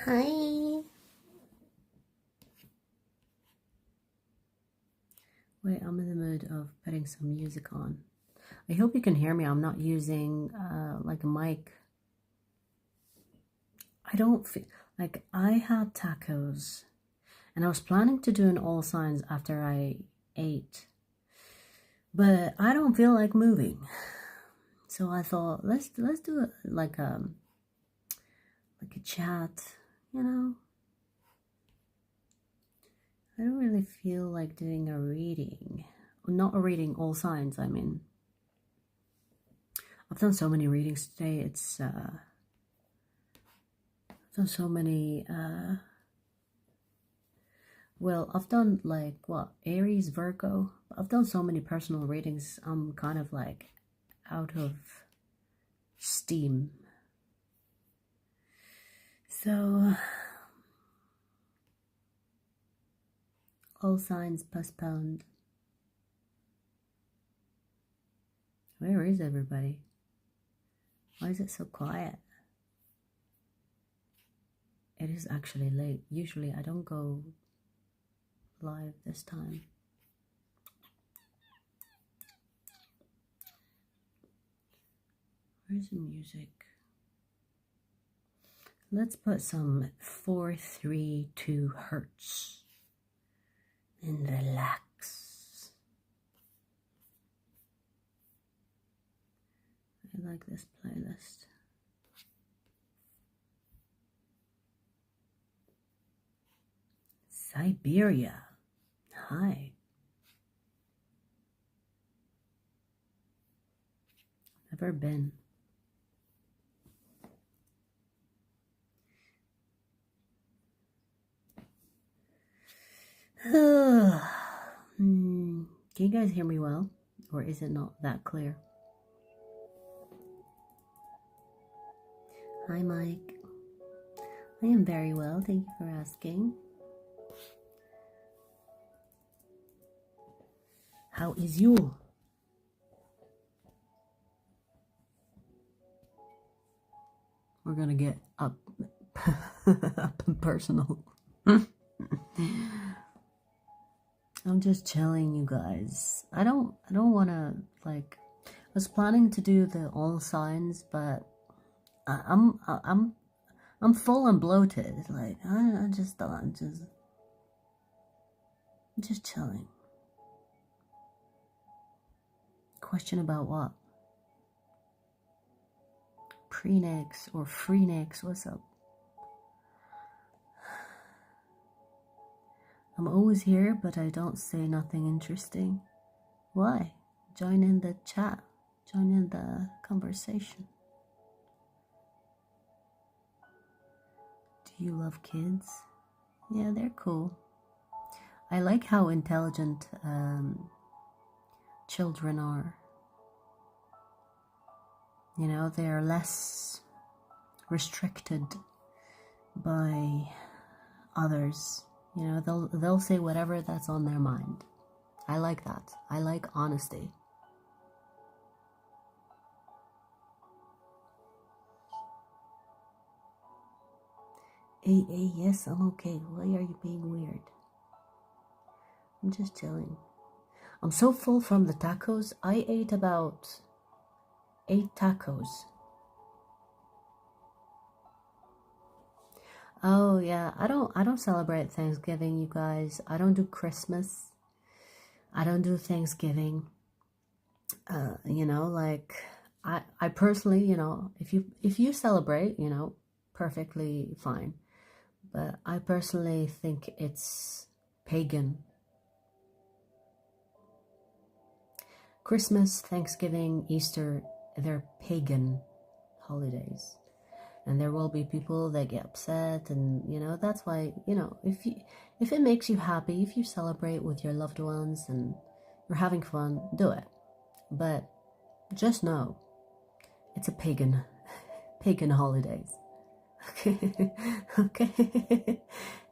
Hi. Wait, I'm in the mood of putting some music on. I hope you can hear me. I'm not using like a mic. I don't feel like I had tacos and I was planning to do an all signs after I ate, but I don't feel like moving. So I thought let's do it like a chat, you know. I don't really feel like doing a reading. Not a reading, all signs, I mean. I've done so many readings today. I've done so many well, I've done like what, Aries, Virgo. I've done so many personal readings. I'm kind of like out of steam. So all signs postponed. Where is everybody? Why is it so quiet? It is actually late. Usually I don't go live this time. Where's the music? Let's put some 432 hertz and relax. I like this playlist. Siberia. Hi. Never been. Can you guys hear me well? Or is it not that clear? Hi, Mike. I am very well. Thank you for asking. How is you? We're gonna get up, up and personal. I'm just chilling, you guys. I don't want to like. I was planning to do the all signs, but I'm full and bloated. Like I just thought, I'm just chilling. Question about what? Prenix or Freenix? What's up? I'm always here, but I don't say nothing interesting. Why? Join in the chat. Join in the conversation. Do you love kids? Yeah, they're cool. I like how intelligent children are. You know, they're less restricted by others. You know, they'll say whatever that's on their mind. I like that. I like honesty. Hey, yes, I'm okay. Why are you being weird? I'm just chilling. I'm so full from the tacos. I ate about 8 tacos. Oh yeah, I don't celebrate Thanksgiving, you guys. I don't do Christmas. I don't do Thanksgiving. You know, like I personally, you know, if you celebrate, you know, perfectly fine. But I personally think it's pagan. Christmas, Thanksgiving, Easter, they're pagan holidays. And there will be people that get upset, and you know, that's why, you know, if it makes you happy, if you celebrate with your loved ones and you're having fun, do it. But just know it's a pagan holidays. Okay. Okay.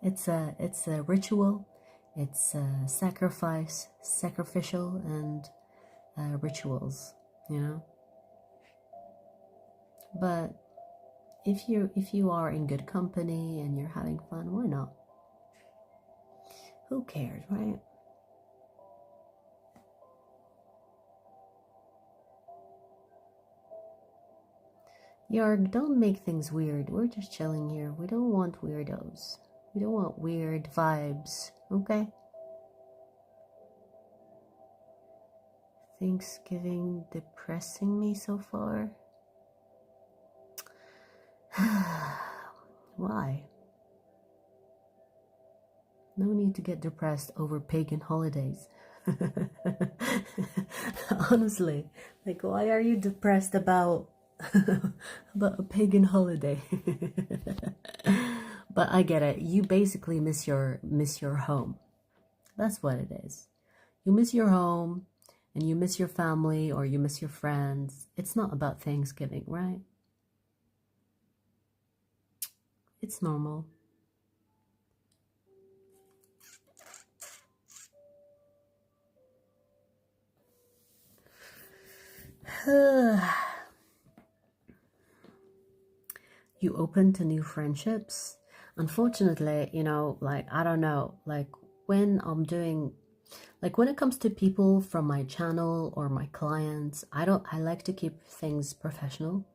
It's a ritual, it's a sacrificial and rituals, you know. But if you are in good company and you're having fun, why not? Who cares, right? Yarg, don't make things weird. We're just chilling here. We don't want weirdos. We don't want weird vibes, okay? Thanksgiving depressing me so far? Why? No need to get depressed over pagan holidays. Honestly, like, why are you depressed about about a pagan holiday? But I get it. You basically miss your home. That's what it is. You miss your home and you miss your family or you miss your friends. It's not about Thanksgiving, right? It's normal. You open to new friendships. Unfortunately, you know, like, I don't know, like when I'm doing, like when it comes to people from my channel or my clients, I like to keep things professional.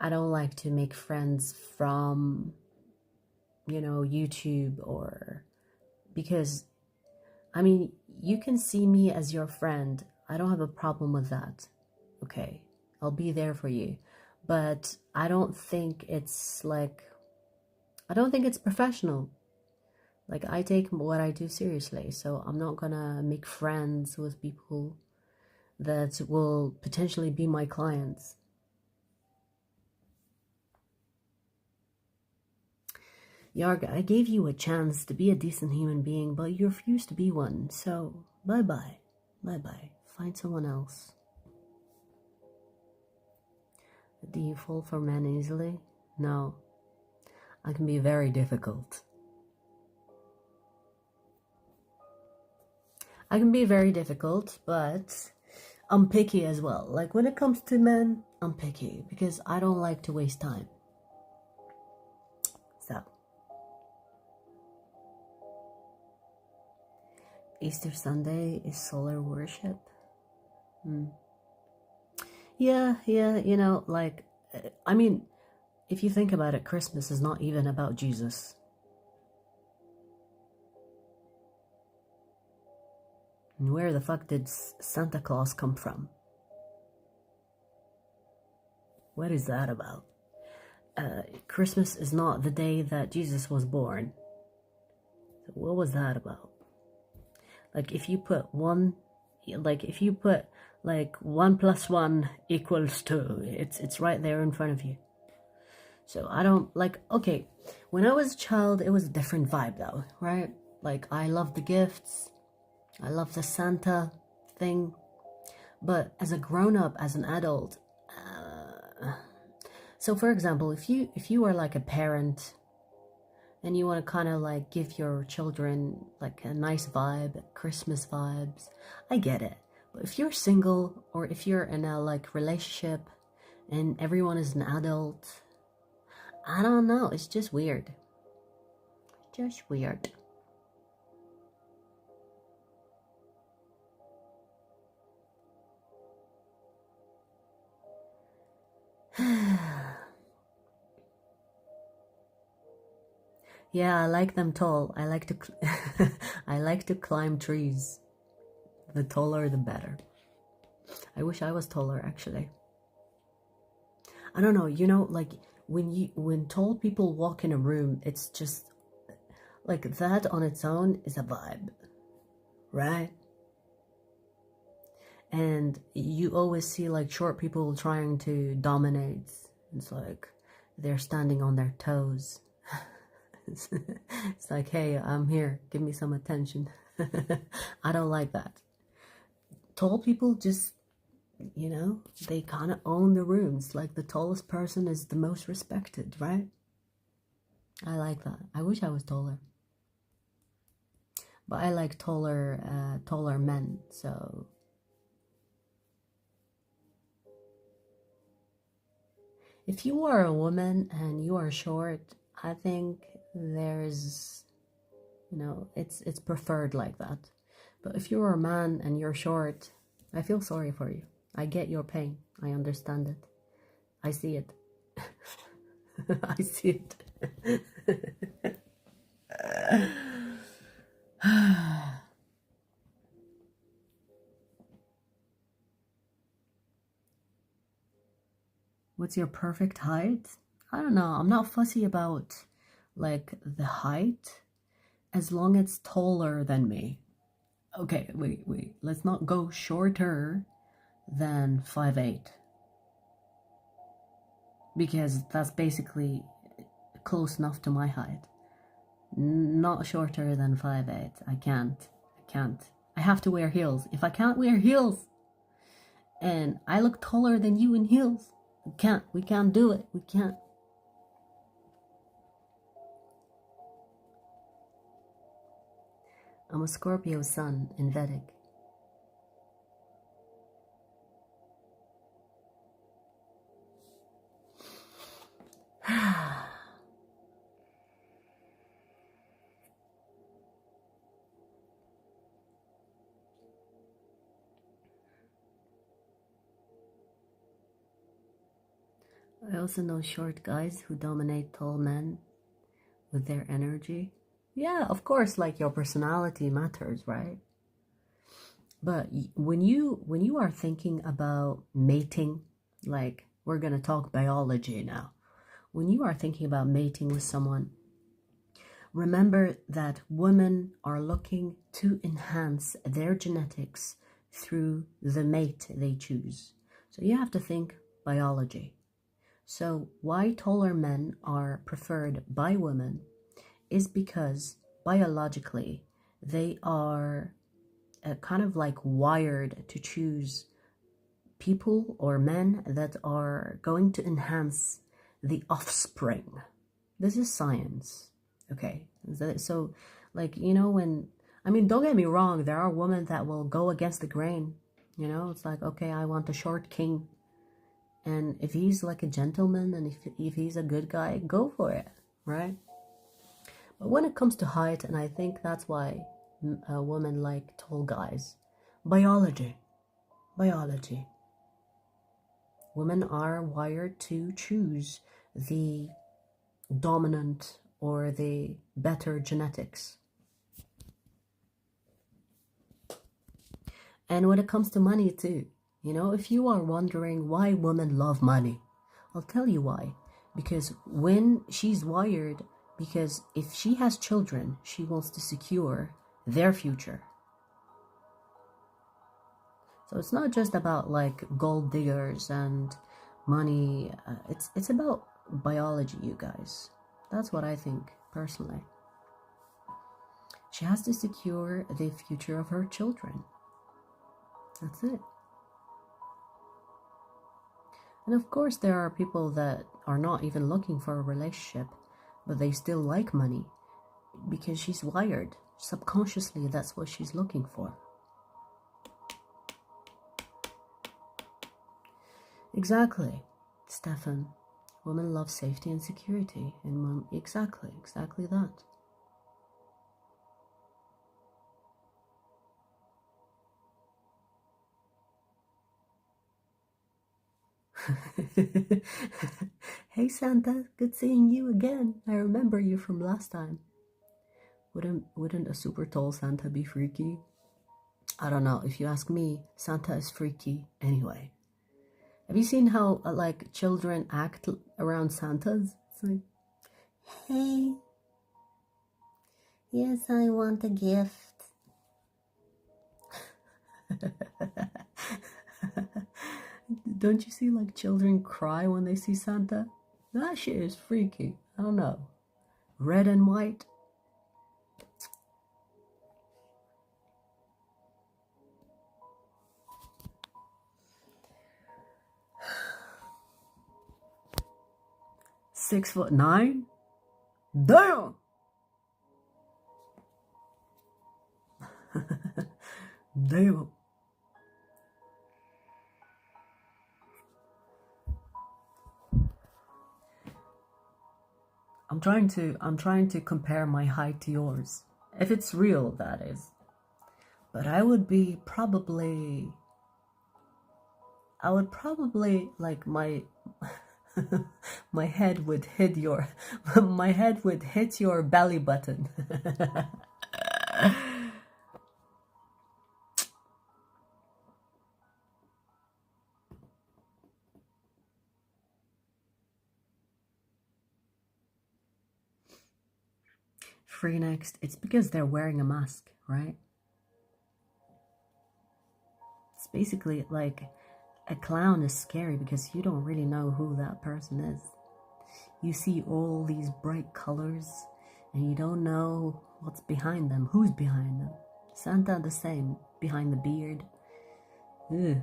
I don't like to make friends from, you know, YouTube, or because, I mean, you can see me as your friend. I don't have a problem with that. Okay, I'll be there for you. But I don't think it's professional. Like, I take what I do seriously, so I'm not gonna make friends with people that will potentially be my clients. Yarg, I gave you a chance to be a decent human being, but you refused to be one, so bye-bye. Bye-bye. Find someone else. Do you fall for men easily? No. I can be very difficult. I can be very difficult, but I'm picky as well. Like, when it comes to men, I'm picky because I don't like to waste time. So, Easter Sunday is solar worship. Yeah, you know, like, I mean, if you think about it, Christmas is not even about Jesus. And where the fuck did Santa Claus come from? What is that about? Christmas is not the day that Jesus was born. So what was that about? Like, if you put one plus one equals 2, it's right there in front of you. So I don't like, okay, when I was a child, it was a different vibe though, right? Like, I love the gifts, I love the Santa thing, but as a grown-up, as an adult, so for example, if you are like a parent and you want to kind of like give your children like a nice vibe, Christmas vibes, I get it. But if you're single, or if you're in a like relationship and everyone is an adult, I don't know, it's just weird. Just weird. Yeah, I like them tall. I like to I like to climb trees. The taller the better. I wish I was taller, actually. I don't know, you know, like when tall people walk in a room, it's just like that on its own is a vibe, right? And you always see like short people trying to dominate. It's like they're standing on their toes. It's like, hey, I'm here, give me some attention. I don't like that. Tall people just, you know, they kind of own the rooms. Like, the tallest person is the most respected, right? I like that. I wish I was taller. But I like taller men, so. If you are a woman and you are short, I think there's, it's preferred like that. But if you're a man and you're short, I feel sorry for you. I get your pain. I understand it. I see it. I see it. What's your perfect height? I don't know. I'm not fussy about like the height as long as it's taller than me. Okay, wait. Let's not go shorter than 5'8", because that's basically close enough to my height. Not shorter than 5'8". I can't. I have to wear heels. If I can't wear heels and I look taller than you in heels, we can't do it. We can't. I'm a Scorpio sun in Vedic. I also know short guys who dominate tall men with their energy. Yeah, of course, like your personality matters, right? But when you are thinking about mating, like we're gonna talk biology now. When you are thinking about mating with someone, remember that women are looking to enhance their genetics through the mate they choose. So you have to think biology. So why taller men are preferred by women is because biologically they are kind of like wired to choose people or men that are going to enhance the offspring. This is science, okay? So, like, don't get me wrong, there are women that will go against the grain. It's like, okay, I want a short king. And if he's like a gentleman and if he's a good guy, go for it, right? But when it comes to height, and I think that's why women like tall guys, biology. Women are wired to choose the dominant or the better genetics. And when it comes to money too, if you are wondering why women love money, I'll tell you why. Because when she's wired, because if she has children, she wants to secure their future. So it's not just about like gold diggers and money. It's about biology, you guys. That's what I think personally. She has to secure the future of her children. That's it. And of course, there are people that are not even looking for a relationship, but they still like money because she's wired. Subconsciously, that's what she's looking for. Exactly, Stefan. Women love safety and security. And exactly that. Hey Santa, good seeing you again. I remember you from last time. Wouldn't a super tall Santa be freaky? I don't know. If you ask me, Santa is freaky anyway. Have you seen how like children act around Santas? It's like, hey, yes, I want a gift. Don't you see like children cry when they see Santa? That shit is freaky. I don't know. Red and white. (6'9"? Damn! Damn. I'm trying to compare my height to yours. If it's real, that is. But I would probably like my my head would hit your my head would hit your belly button. Free next. It's because they're wearing a mask, right? It's basically like a clown is scary because you don't really know who that person is. You see all these bright colors and you don't know what's behind them, who's behind them. Santa the same, behind the beard. Ugh.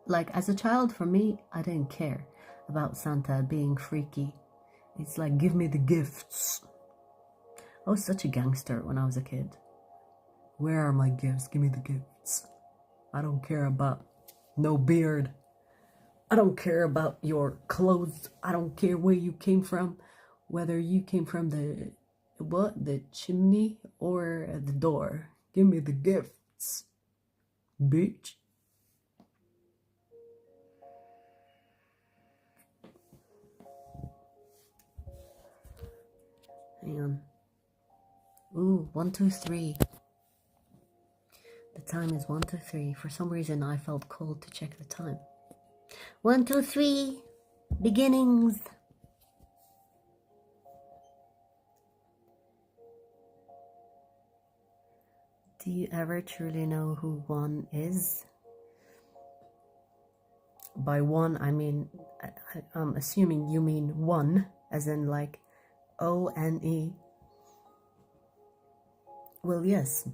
Like as a child, for me, I didn't care about Santa being freaky. It's like, give me the gifts. I was such a gangster when I was a kid. Where are my gifts? Give me the gifts. I don't care about no beard. I don't care about your clothes. I don't care where you came from. Whether you came from the chimney or the door. Give me the gifts, bitch. Hang on. Ooh, 1, 2, 3. The time is 1, 2, 3. For some reason, I felt called to check the time. 1, 2, 3. Beginnings. Do you ever truly know who one is? By one, I mean, I'm assuming you mean one, as in like O-N-E. Well, yes.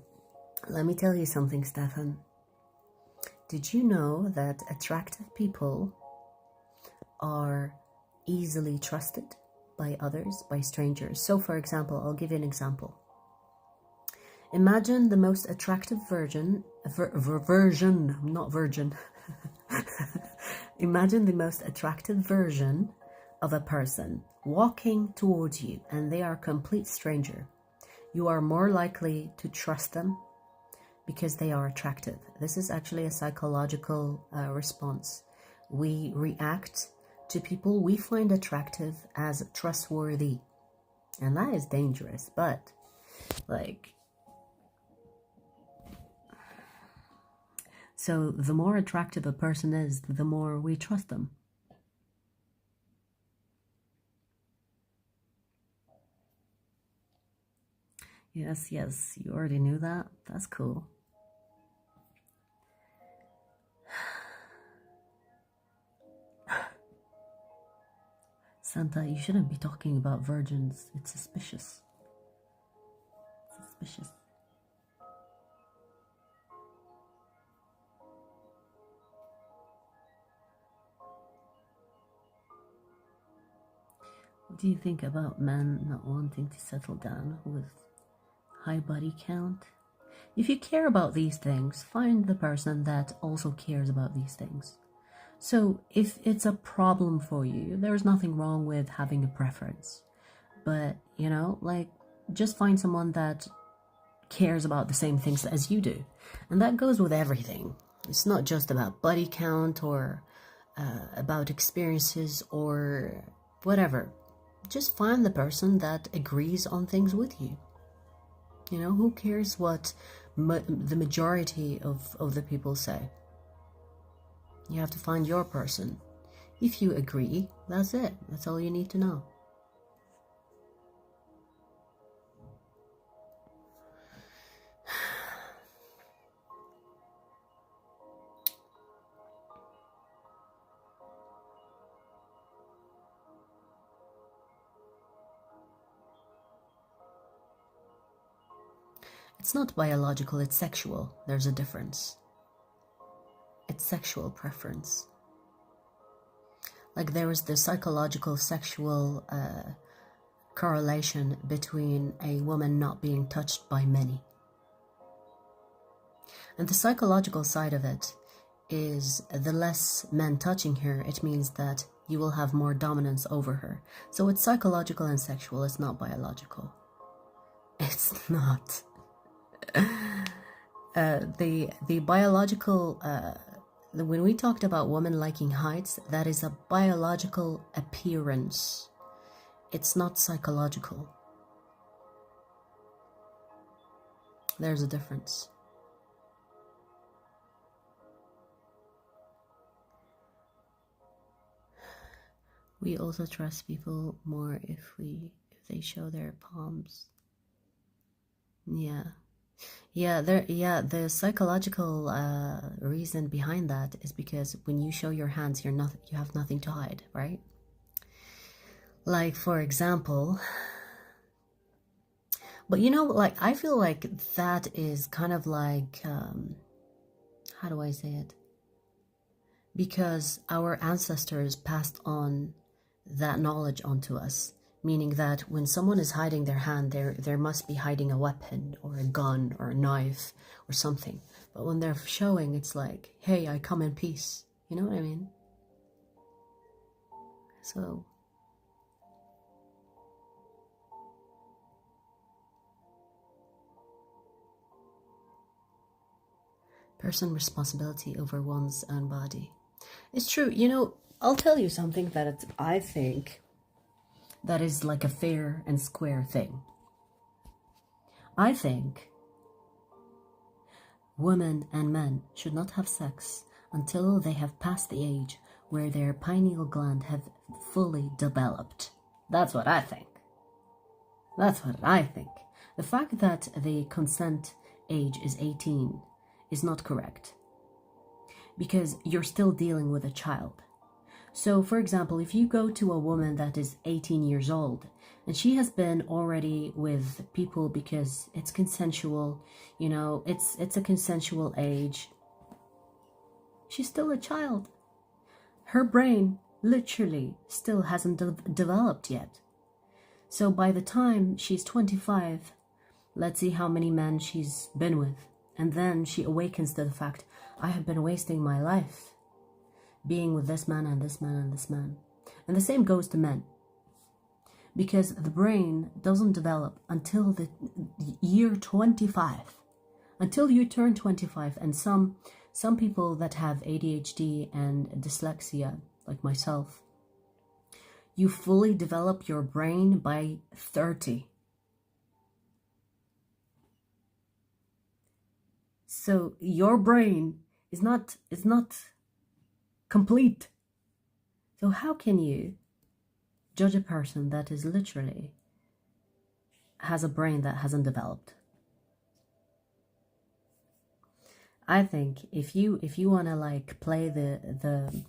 Let me tell you something, Stefan. Did you know that attractive people are easily trusted by others, by strangers? So, for example, I'll give you an example. Imagine the most attractive not virgin. Imagine the most attractive version of a person walking towards you and they are a complete stranger. You are more likely to trust them because they are attractive. This is actually a psychological response. We react to people we find attractive as trustworthy. And that is dangerous, but like... So the more attractive a person is, the more we trust them. Yes, you already knew that. That's cool. Santa, you shouldn't be talking about virgins. It's suspicious. Suspicious. What do you think about men not wanting to settle down with high body count? If you care about these things, find the person that also cares about these things. So if it's a problem for you, there's nothing wrong with having a preference. But, you know, like, just find someone that cares about the same things as you do. And that goes with everything. It's not just about body count or about experiences or whatever. Just find the person that agrees on things with you. You know, who cares what the majority of the people say? You have to find your person. If you agree, that's it. That's all you need to know. It's not biological, it's sexual. There's a difference. It's sexual preference. Like there is the psychological sexual correlation between a woman not being touched by many. And the psychological side of it is the less men touching her, it means that you will have more dominance over her. So it's psychological and sexual, it's not biological. It's not. The biological, when we talked about women liking heights, that is a biological appearance. It's not psychological. There's a difference. We also trust people more if they show their palms. Yeah. The psychological reason behind that is because when you show your hands, you have nothing to hide, right? Like, for example, but you know, like, I feel like that is kind of like, how do I say it? Because our ancestors passed on that knowledge onto us, meaning that when someone is hiding their hand, there must be hiding a weapon or a gun or a knife or something. But when they're showing, it's like, hey, I come in peace. You know what I mean? So person responsibility over one's own body. It's true. You know, I'll tell you something that I think that is like a fair and square thing. I think women and men should not have sex until they have passed the age where their pineal gland have fully developed. That's what I think. That's what I think. The fact that the consent age is 18 is not correct, because you're still dealing with a child. So, for example, if you go to a woman that is 18 years old and she has been already with people because it's consensual, you know, it's a consensual age, she's still a child. Her brain literally still hasn't developed yet. So by the time she's 25, let's see how many men she's been with. And then she awakens to the fact, I have been wasting my life being with this man and this man and this man. And the same goes to men. Because the brain doesn't develop until the year 25. Until you turn 25. And some people that have ADHD and dyslexia, like myself, you fully develop your brain by 30. So your brain is not complete. So how can you judge a person that is literally has a brain that hasn't developed? I think if you want to like play the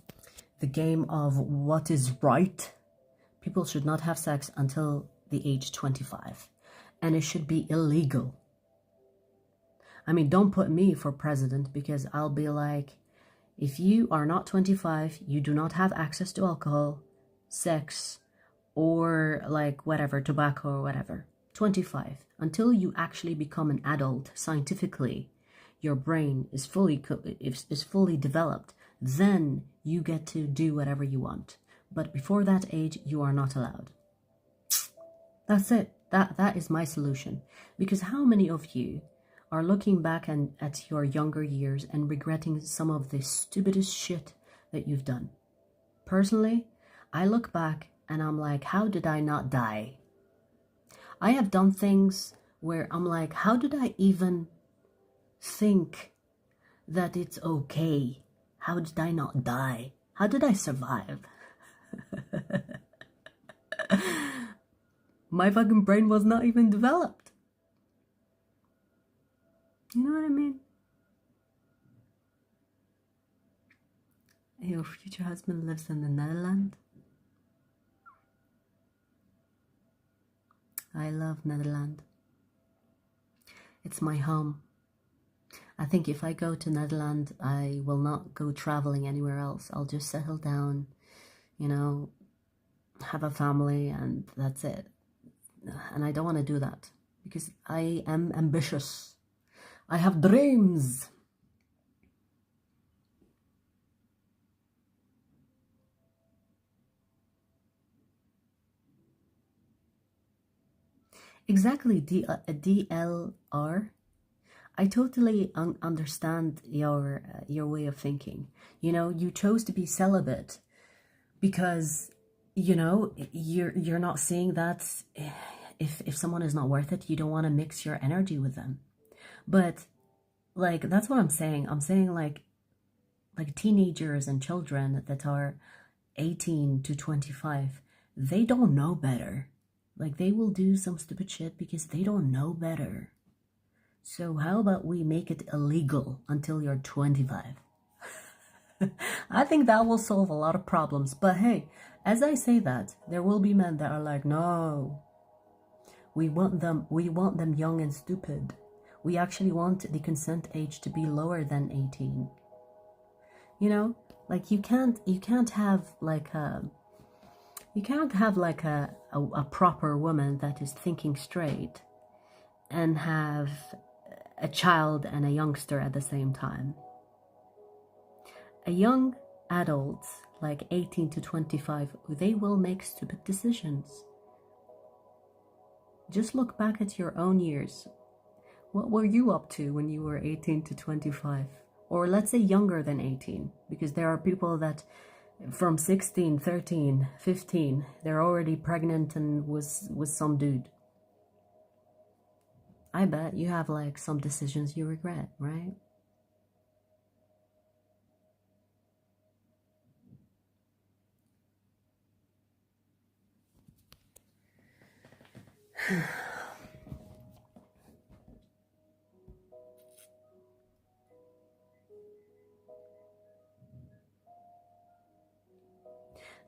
game of what is right, people should not have sex until the age 25, and it should be illegal. I mean, don't put me for president, because I'll be like, if you are not 25, you do not have access to alcohol, sex, or like whatever, tobacco or whatever. 25. Until you actually become an adult scientifically, your brain is fully developed, then you get to do whatever you want. But before that age, you are not allowed. That's it. That is my solution. Because how many of you are looking back at your younger years and regretting some of the stupidest shit that you've done? Personally, I look back and I'm like, how did I not die? I have done things where I'm like, how did I even think that it's okay? How did I not die? How did I survive? My fucking brain was not even developed. You know what I mean? Your future husband lives in the Netherlands. I love Netherlands. It's my home. I think if I go to Netherlands, I will not go traveling anywhere else. I'll just settle down, you know, have a family, and that's it. And I don't want to do that because I am ambitious. I have dreams. Exactly, DLR. I totally understand your way of thinking. You know, you chose to be celibate because, you know, you're not seeing that if someone is not worth it, you don't want to mix your energy with them. But like that's what I'm saying. I'm saying like teenagers and children that are 18 to 25, they don't know better. Like they will do some stupid shit because they don't know better. So how about we make it illegal until you're 25? I think that will solve a lot of problems. But hey, as I say that, there will be men that are like, no, we want them young and stupid. We actually want the consent age to be lower than 18. You know, like you can't have like a proper woman that is thinking straight and have a child and a youngster at the same time. A young adult, like 18 to 25, they will make stupid decisions. Just look back at your own years. What were you up to when you were 18 to 25? Or let's say younger than 18, because there are people that from 16, 13, 15, they're already pregnant and with some dude. I bet you have like some decisions you regret, right?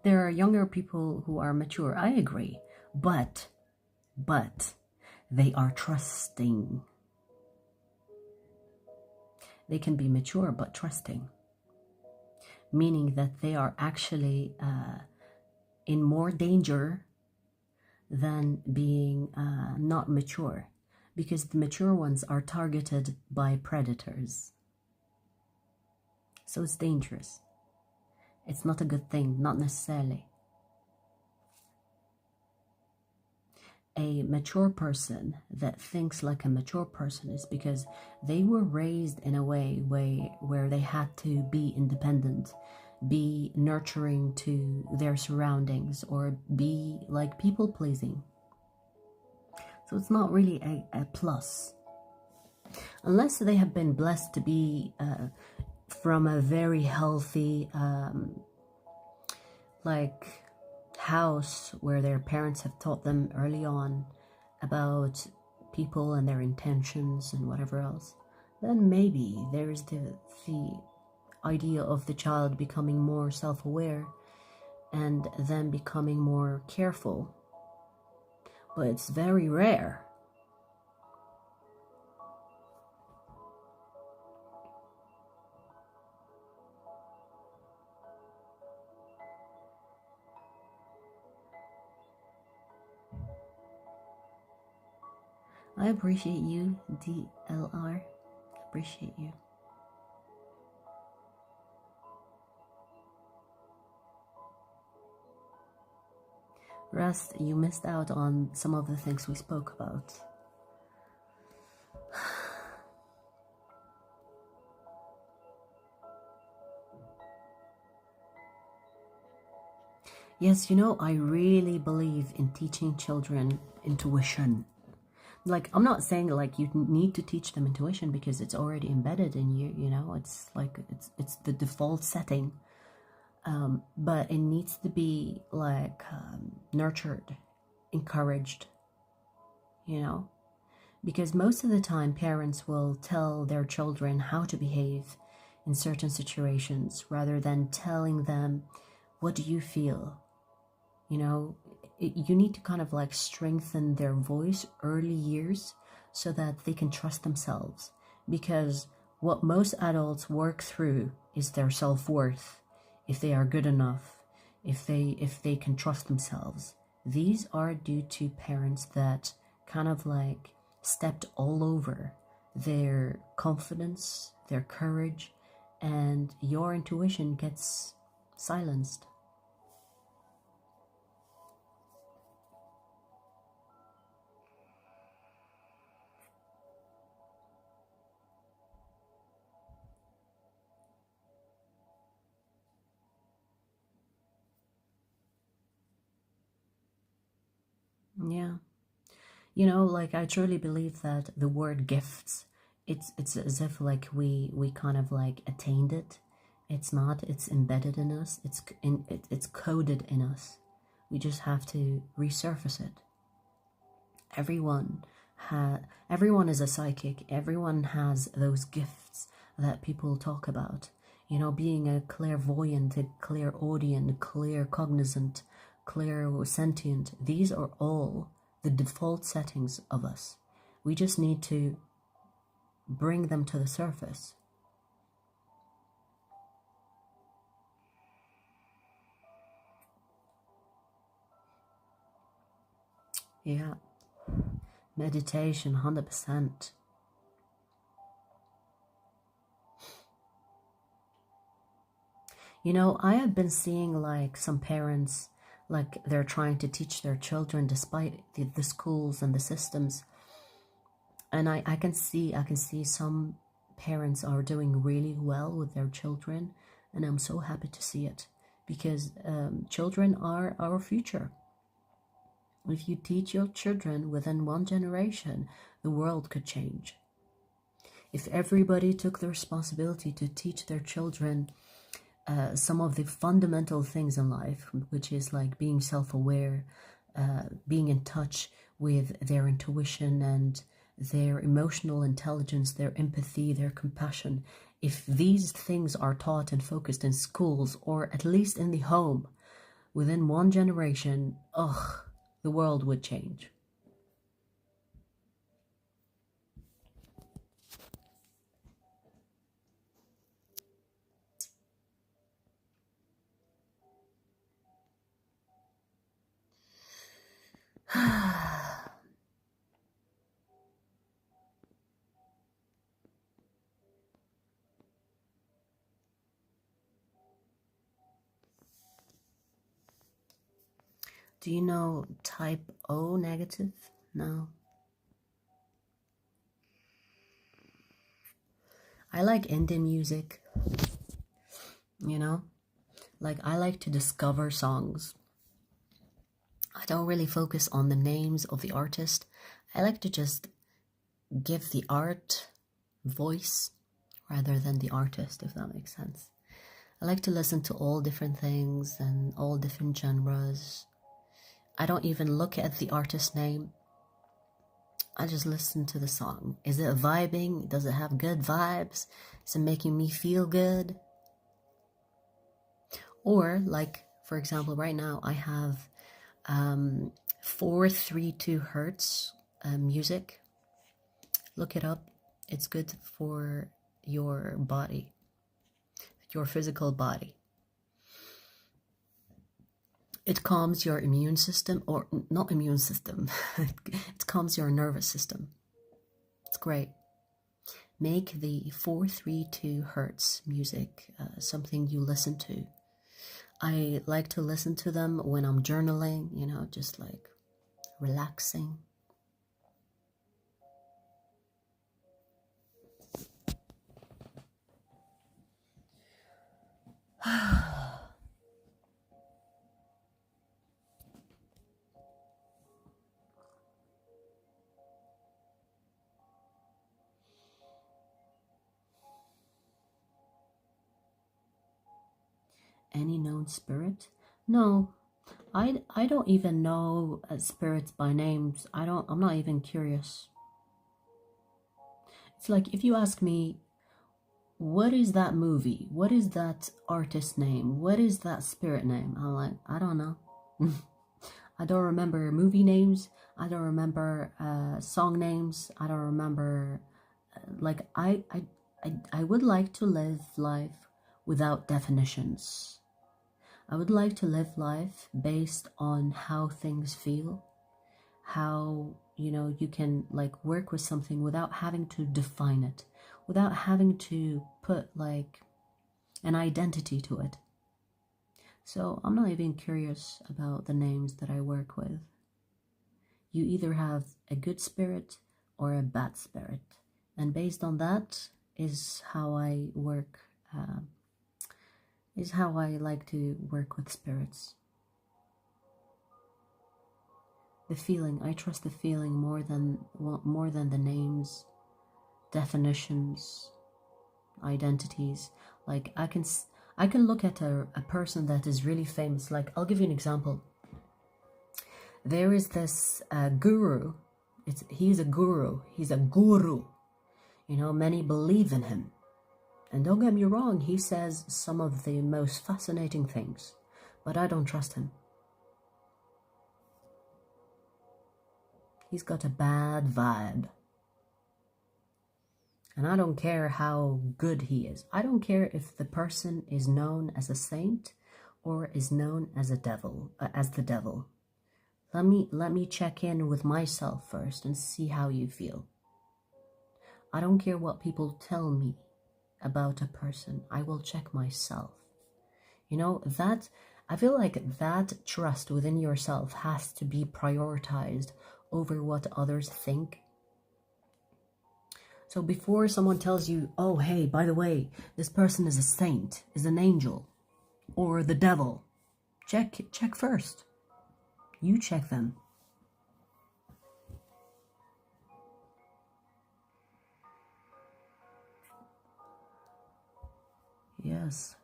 There are younger people who are mature. I agree. But they are trusting. They can be mature but trusting, meaning that they are actually in more danger than being not mature, because the mature ones are targeted by predators. So it's dangerous. It's not a good thing, not necessarily. A mature person that thinks like a mature person is because they were raised in a way where they had to be independent, be nurturing to their surroundings, or be like people pleasing. So it's not really a plus. Unless they have been blessed to be from a very healthy like house where their parents have taught them early on about people and their intentions and whatever else, then maybe there's the idea of the child becoming more self-aware and then becoming more careful. But it's very rare. I appreciate you, DLR. Appreciate you. Rest, you missed out on some of the things we spoke about. Yes, you know, I really believe in teaching children intuition. Like, I'm not saying like you need to teach them intuition because it's already embedded in you, you know, it's like it's the default setting. But it needs to be like nurtured, encouraged, you know, because most of the time parents will tell their children how to behave in certain situations rather than telling them, what do you feel? You know, you need to kind of like strengthen their voice early years so that they can trust themselves, because what most adults work through is their self-worth. If they are good enough, if they can trust themselves, these are due to parents that kind of like stepped all over their confidence, their courage, and your intuition gets silenced. Yeah. You know, like I truly believe that the word gifts, it's as if like we kind of like attained it. It's not, it's embedded in us. It's coded in us. We just have to resurface it. Everyone everyone is a psychic. Everyone has those gifts that people talk about. You know, being a clairvoyant, a clairaudient, claircognizant, clairsentient. These are all the default settings of us. We just need to bring them to the surface. Yeah. Meditation, 100%. You know, I have been seeing like some parents, like they're trying to teach their children despite the schools and the systems. And I can see some parents are doing really well with their children. And I'm so happy to see it, because children are our future. If you teach your children within one generation, the world could change. If everybody took the responsibility to teach their children some of the fundamental things in life, which is like being self-aware, being in touch with their intuition and their emotional intelligence, their empathy, their compassion. If these things are taught and focused in schools, or at least in the home, within one generation, the world would change. Do you know type O negative? No. I like indie music, you know? Like, I like to discover songs. I don't really focus on the names of the artist. I like to just give the art voice rather than the artist, if that makes sense. I like to listen to all different things and all different genres. I don't even look at the artist name. I just listen to the song. Is it vibing? Does it have good vibes? Is it making me feel good? Or, like, for example, right now I have 432 hertz music. Look it up. It's good for your body, your physical body. It calms your immune system, or not immune system. It calms your nervous system. It's great. Make the 432 hertz music something you listen to. I like to listen to them when I'm journaling, you know, just like relaxing. Any known spirit? No, I don't even know spirits by names. I'm not even curious. It's like if you ask me, what is that movie? What is that artist name? What is that spirit name? I'm like, I don't know. I don't remember movie names. I don't remember song names. I don't remember. Like I would like to live life without definitions. I would like to live life based on how things feel, how, you know, you can like work with something without having to define it, without having to put like an identity to it. So I'm not even curious about the names that I work with. You either have a good spirit or a bad spirit, and based on that is how I work, is how I like to work with spirits. the feeling. I trust the feeling more than the names, definitions, identities. Like I can look at a person that is really famous. Like, I'll give you an example. There is this guru. He's a guru. He's a guru. You know, many believe in him. And don't get me wrong, he says some of the most fascinating things, but I don't trust him. He's got a bad vibe. And I don't care how good he is. I don't care if the person is known as a saint or is known as a devil, as the devil. Let me check in with myself first and see how you feel. I don't care what people tell me about a person. I will check myself. You know, that I feel like that trust within yourself has to be prioritized over what others think. So before someone tells you, oh, hey, by the way, this person is a saint, is an angel, or the devil, check first. You check them. Yes.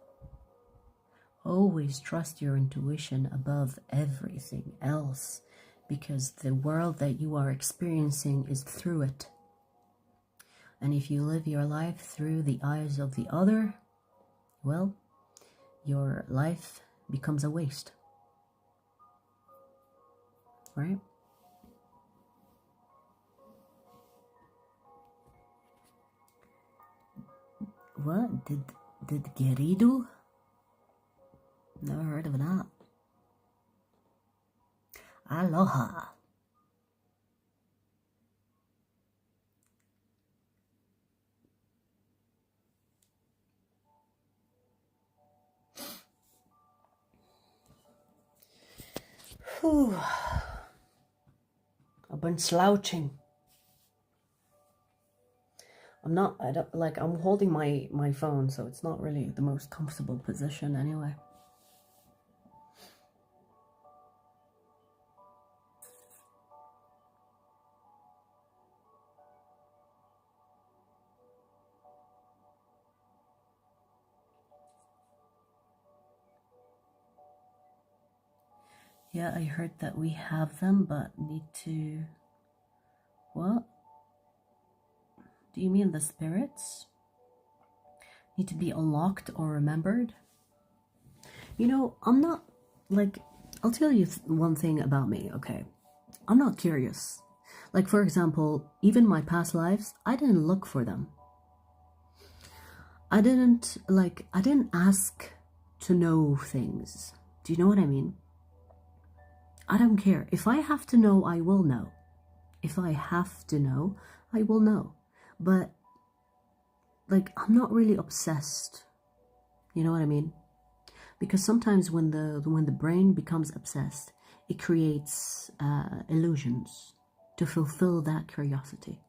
Always trust your intuition above everything else, because the world that you are experiencing is through it. And if you live your life through the eyes of the other, well, your life becomes a waste. Right? What? Did Gerido? Never heard of that. Aloha. Whew. I've been slouching. I'm holding my phone, so it's not really the most comfortable position anyway. Yeah, I heard that we have them, but need to... What? Do you mean the spirits? Need to be unlocked or remembered? You know, I'm not, like... I'll tell you one thing about me, okay? I'm not curious. Like, for example, even my past lives, I didn't look for them. I didn't ask to know things. Do you know what I mean? I don't care. If I have to know, I will know. If I have to know, I will know. But, like, I'm not really obsessed. You know what I mean? Because sometimes when the brain becomes obsessed, it creates illusions to fulfill that curiosity.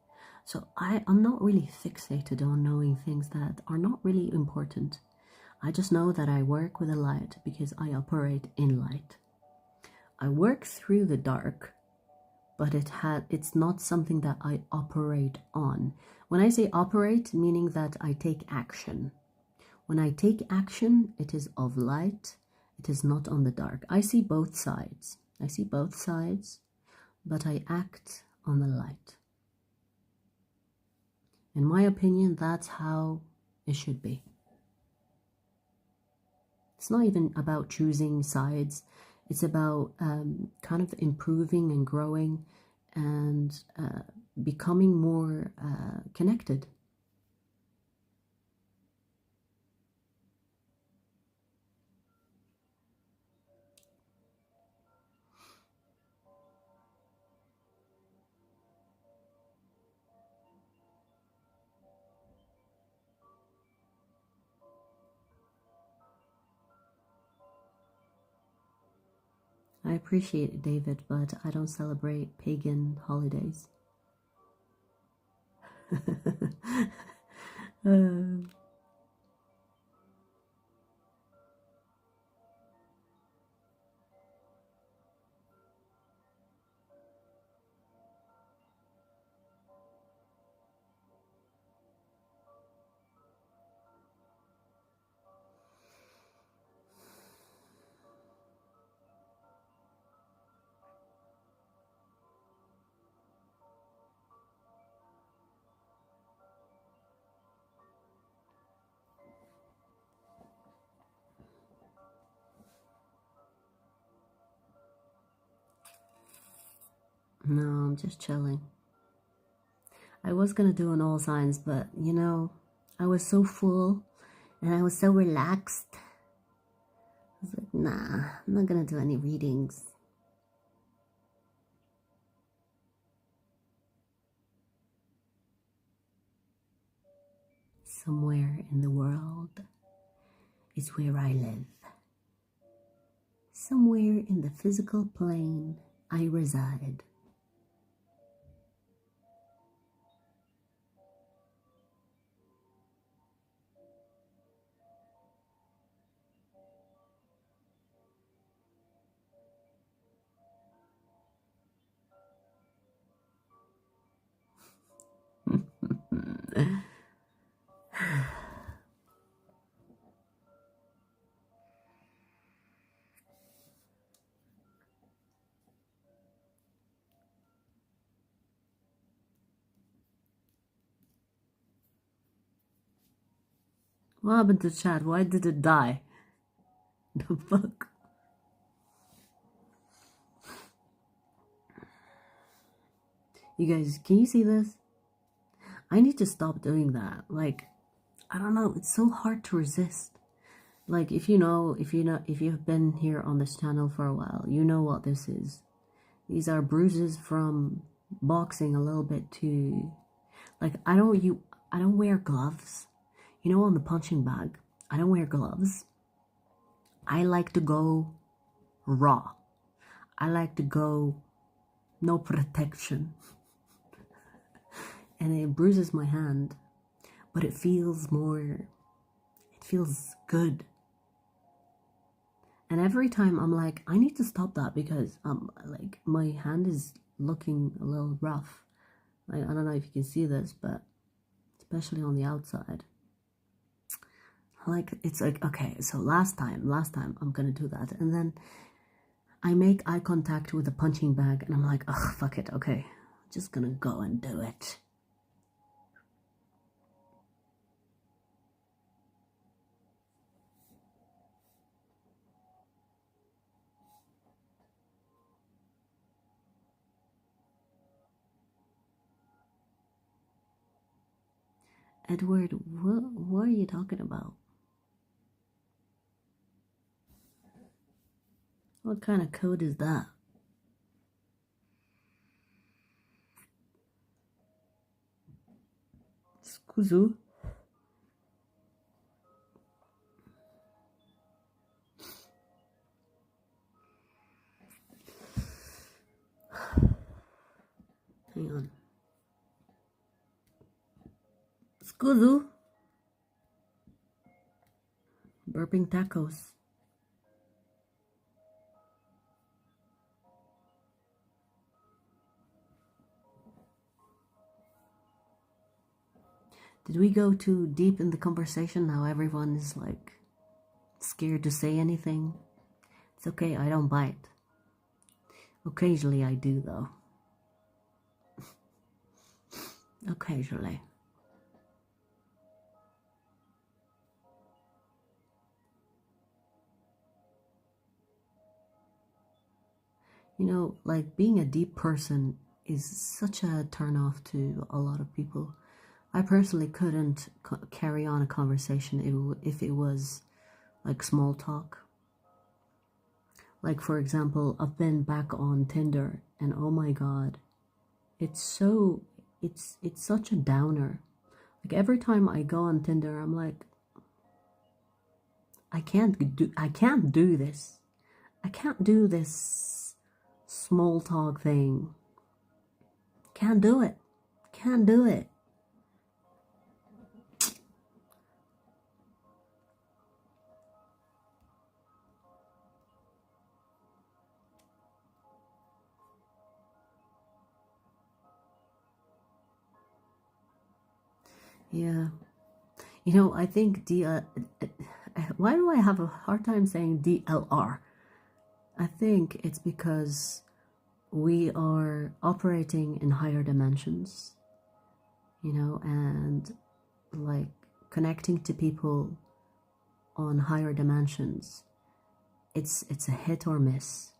So I'm not really fixated on knowing things that are not really important. I just know that I work with the light because I operate in light. I work through the dark, but it's not something that I operate on. When I say operate, meaning that I take action. When I take action, it is of light. It is not on the dark. I see both sides. But I act on the light. In my opinion, that's how it should be. It's not even about choosing sides. It's about kind of improving and growing and becoming more connected. I appreciate it, David, but I don't celebrate pagan holidays. No, I'm just chilling. I was gonna do an all signs, but you know, I was so full and I was so relaxed. I was like, nah, I'm not gonna do any readings. Somewhere in the world is where I live. Somewhere in the physical plane I reside. What happened to chat? Why did it die? The fuck? You guys, can you see this? I need to stop doing that. Like, I don't know, it's so hard to resist. Like, if you've been here on this channel for a while, you know what this is. These are bruises from boxing a little bit too. Like, I don't wear gloves. You know, on the punching bag, I don't wear gloves. I like to go raw. I like to go no protection. And it bruises my hand, but it feels good. And every time I'm like, I need to stop that because like my hand is looking a little rough. Like, I don't know if you can see this, but especially on the outside. Like, it's like, okay, so last time I'm gonna do that, and then I make eye contact with the punching bag and I'm like, ugh, fuck it, okay, I'm just gonna go and do it. Edward, what are you talking about? What kind of code is that? Scuzu? Hang on. Scuzu? Burping tacos. Did we go too deep in the conversation? Now everyone is like scared to say anything. It's okay, I don't bite. Occasionally I do though. Occasionally. You know, like being a deep person is such a turn off to a lot of people. I personally couldn't carry on a conversation if it was like small talk. Like, for example, I've been back on Tinder and oh my god, it's such a downer. Like, every time I go on Tinder, I'm like, I can't do this. I can't do this small talk thing. Can't do it. Can't do it. Yeah. You know, I think why do I have a hard time saying DLR? I think it's because we are operating in higher dimensions, you know, and like connecting to people on higher dimensions. It's a hit or miss.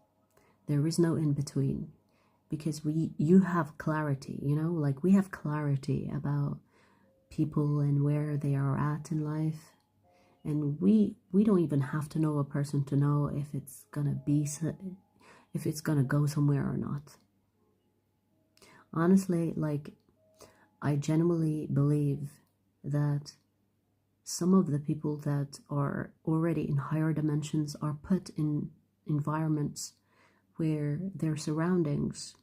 There is no in between. because you have clarity, you know, like we have clarity about people and where they are at in life. And we don't even have to know a person to know if it's gonna go somewhere or not. Honestly, like, I genuinely believe that some of the people that are already in higher dimensions are put in environments where their surroundings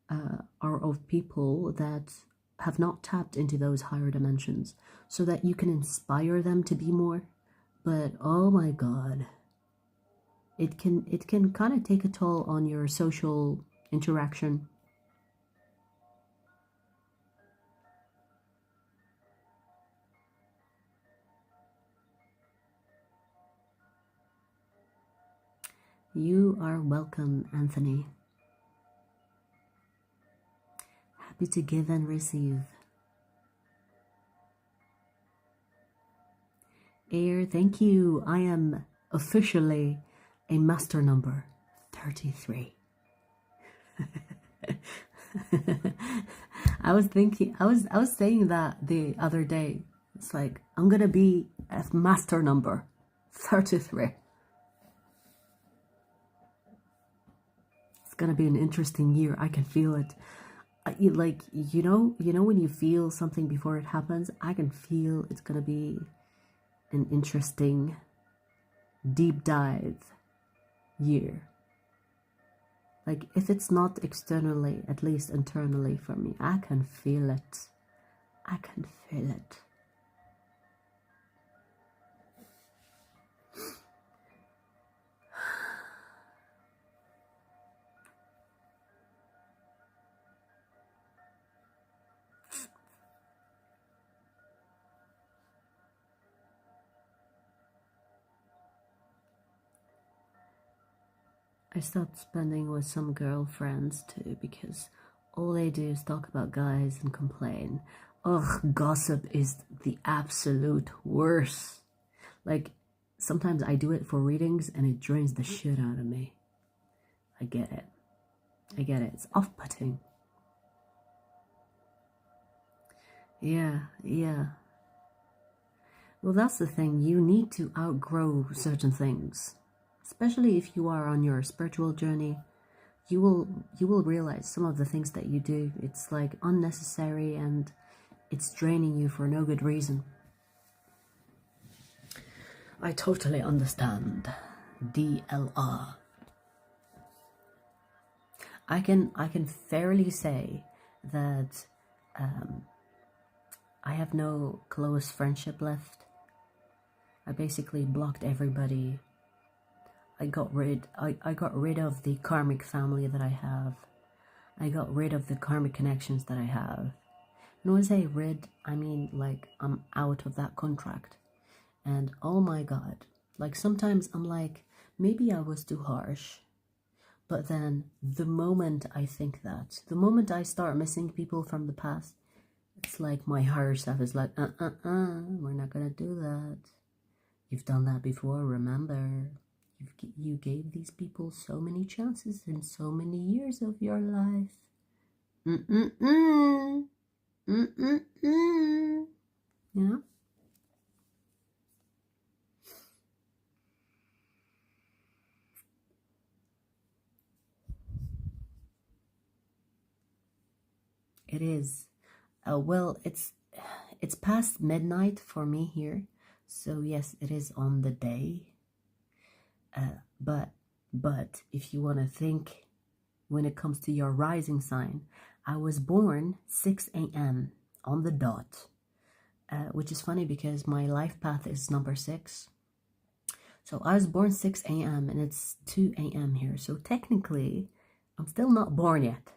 are of people that have not tapped into those higher dimensions, so that you can inspire them to be more. But oh my god, it can kind of take a toll on your social interaction. You are welcome, Anthony. Happy to give and receive. Air, thank you. I am officially a master number 33. I was saying that the other day. It's like, I'm gonna be a master number 33. It's gonna be an interesting year. I can feel it. Like, you know when you feel something before it happens, I can feel it's gonna be an interesting deep dive year. Like, if it's not externally, at least internally for me, I can feel it. I can feel it. I stopped spending with some girlfriends too, because all they do is talk about guys and complain. Ugh, gossip is the absolute worst. Like, sometimes I do it for readings and it drains the shit out of me. I get it. It's off-putting. Yeah. Well, that's the thing. You need to outgrow certain things. Especially if you are on your spiritual journey, you will realize some of the things that you do, it's like unnecessary and it's draining you for no good reason. I totally understand. DLR. I can fairly say that I have no close friendship left. I basically blocked everybody. I got rid of the karmic family that I have. I got rid of the karmic connections that I have. And when I say rid, I mean like I'm out of that contract. And oh my god, like sometimes I'm like, maybe I was too harsh. But then the moment I think that, the moment I start missing people from the past, it's like my higher self is like, we're not gonna do that. You've done that before, remember. You gave these people so many chances in so many years of your life. You know? It is. Well, it's past midnight for me here. So yes, it is on the day. But if you want to think when it comes to your rising sign, I was born 6 a.m. on the dot, which is funny because my life path is number 6. So I was born 6 a.m. and it's 2 a.m. here. So technically, I'm still not born yet.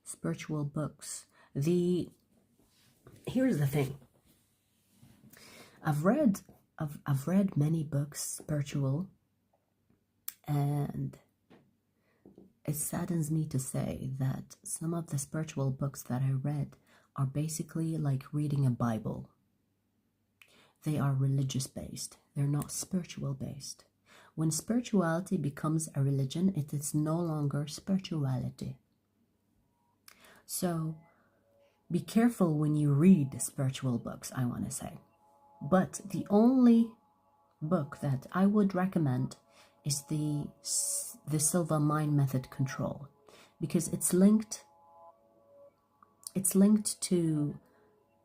Spiritual books. Here's the thing. I've read many books, spiritual, and it saddens me to say that some of the spiritual books that I read are basically like reading a Bible. they are religious based. They're not spiritual based. When spirituality becomes a religion, it is no longer spirituality. So be careful when you read spiritual books, I want to say. But the only book that I would recommend is the Silva Mind Method Control, because it's linked to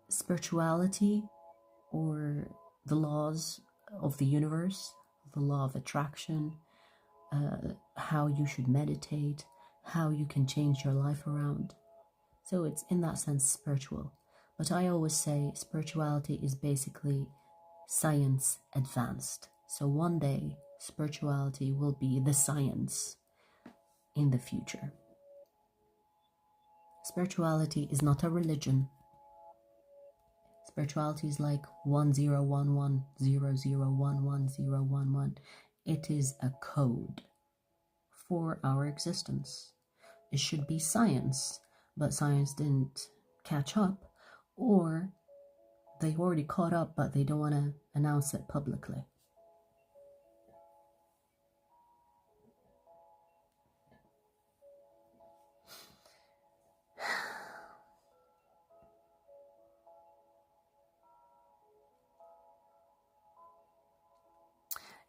spirituality, or the laws of the universe, the law of attraction, how you should meditate, how you can change your life around. So it's in that sense spiritual. But I always say spirituality is basically science advanced. So one day spirituality will be the science in the future. Spirituality is not a religion. Spirituality is like 101100110011. It is a code for our existence. It should be science, but science didn't catch up, or they already caught up, but they don't want to announce it publicly.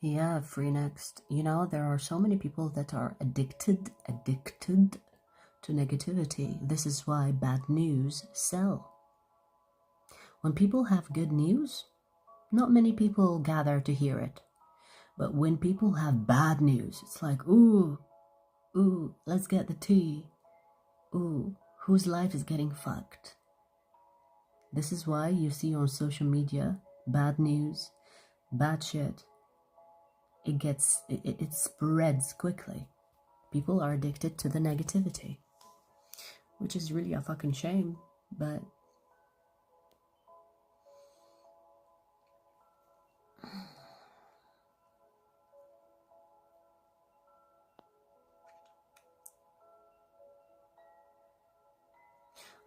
Yeah, free next. You know, there are so many people that are addicted to negativity. This is why bad news sell. When people have good news, not many people gather to hear it. But when people have bad news, it's like, ooh, let's get the tea. Ooh, whose life is getting fucked? This is why you see on social media bad news, bad shit. It spreads quickly. People are addicted to the negativity, which is really a fucking shame, but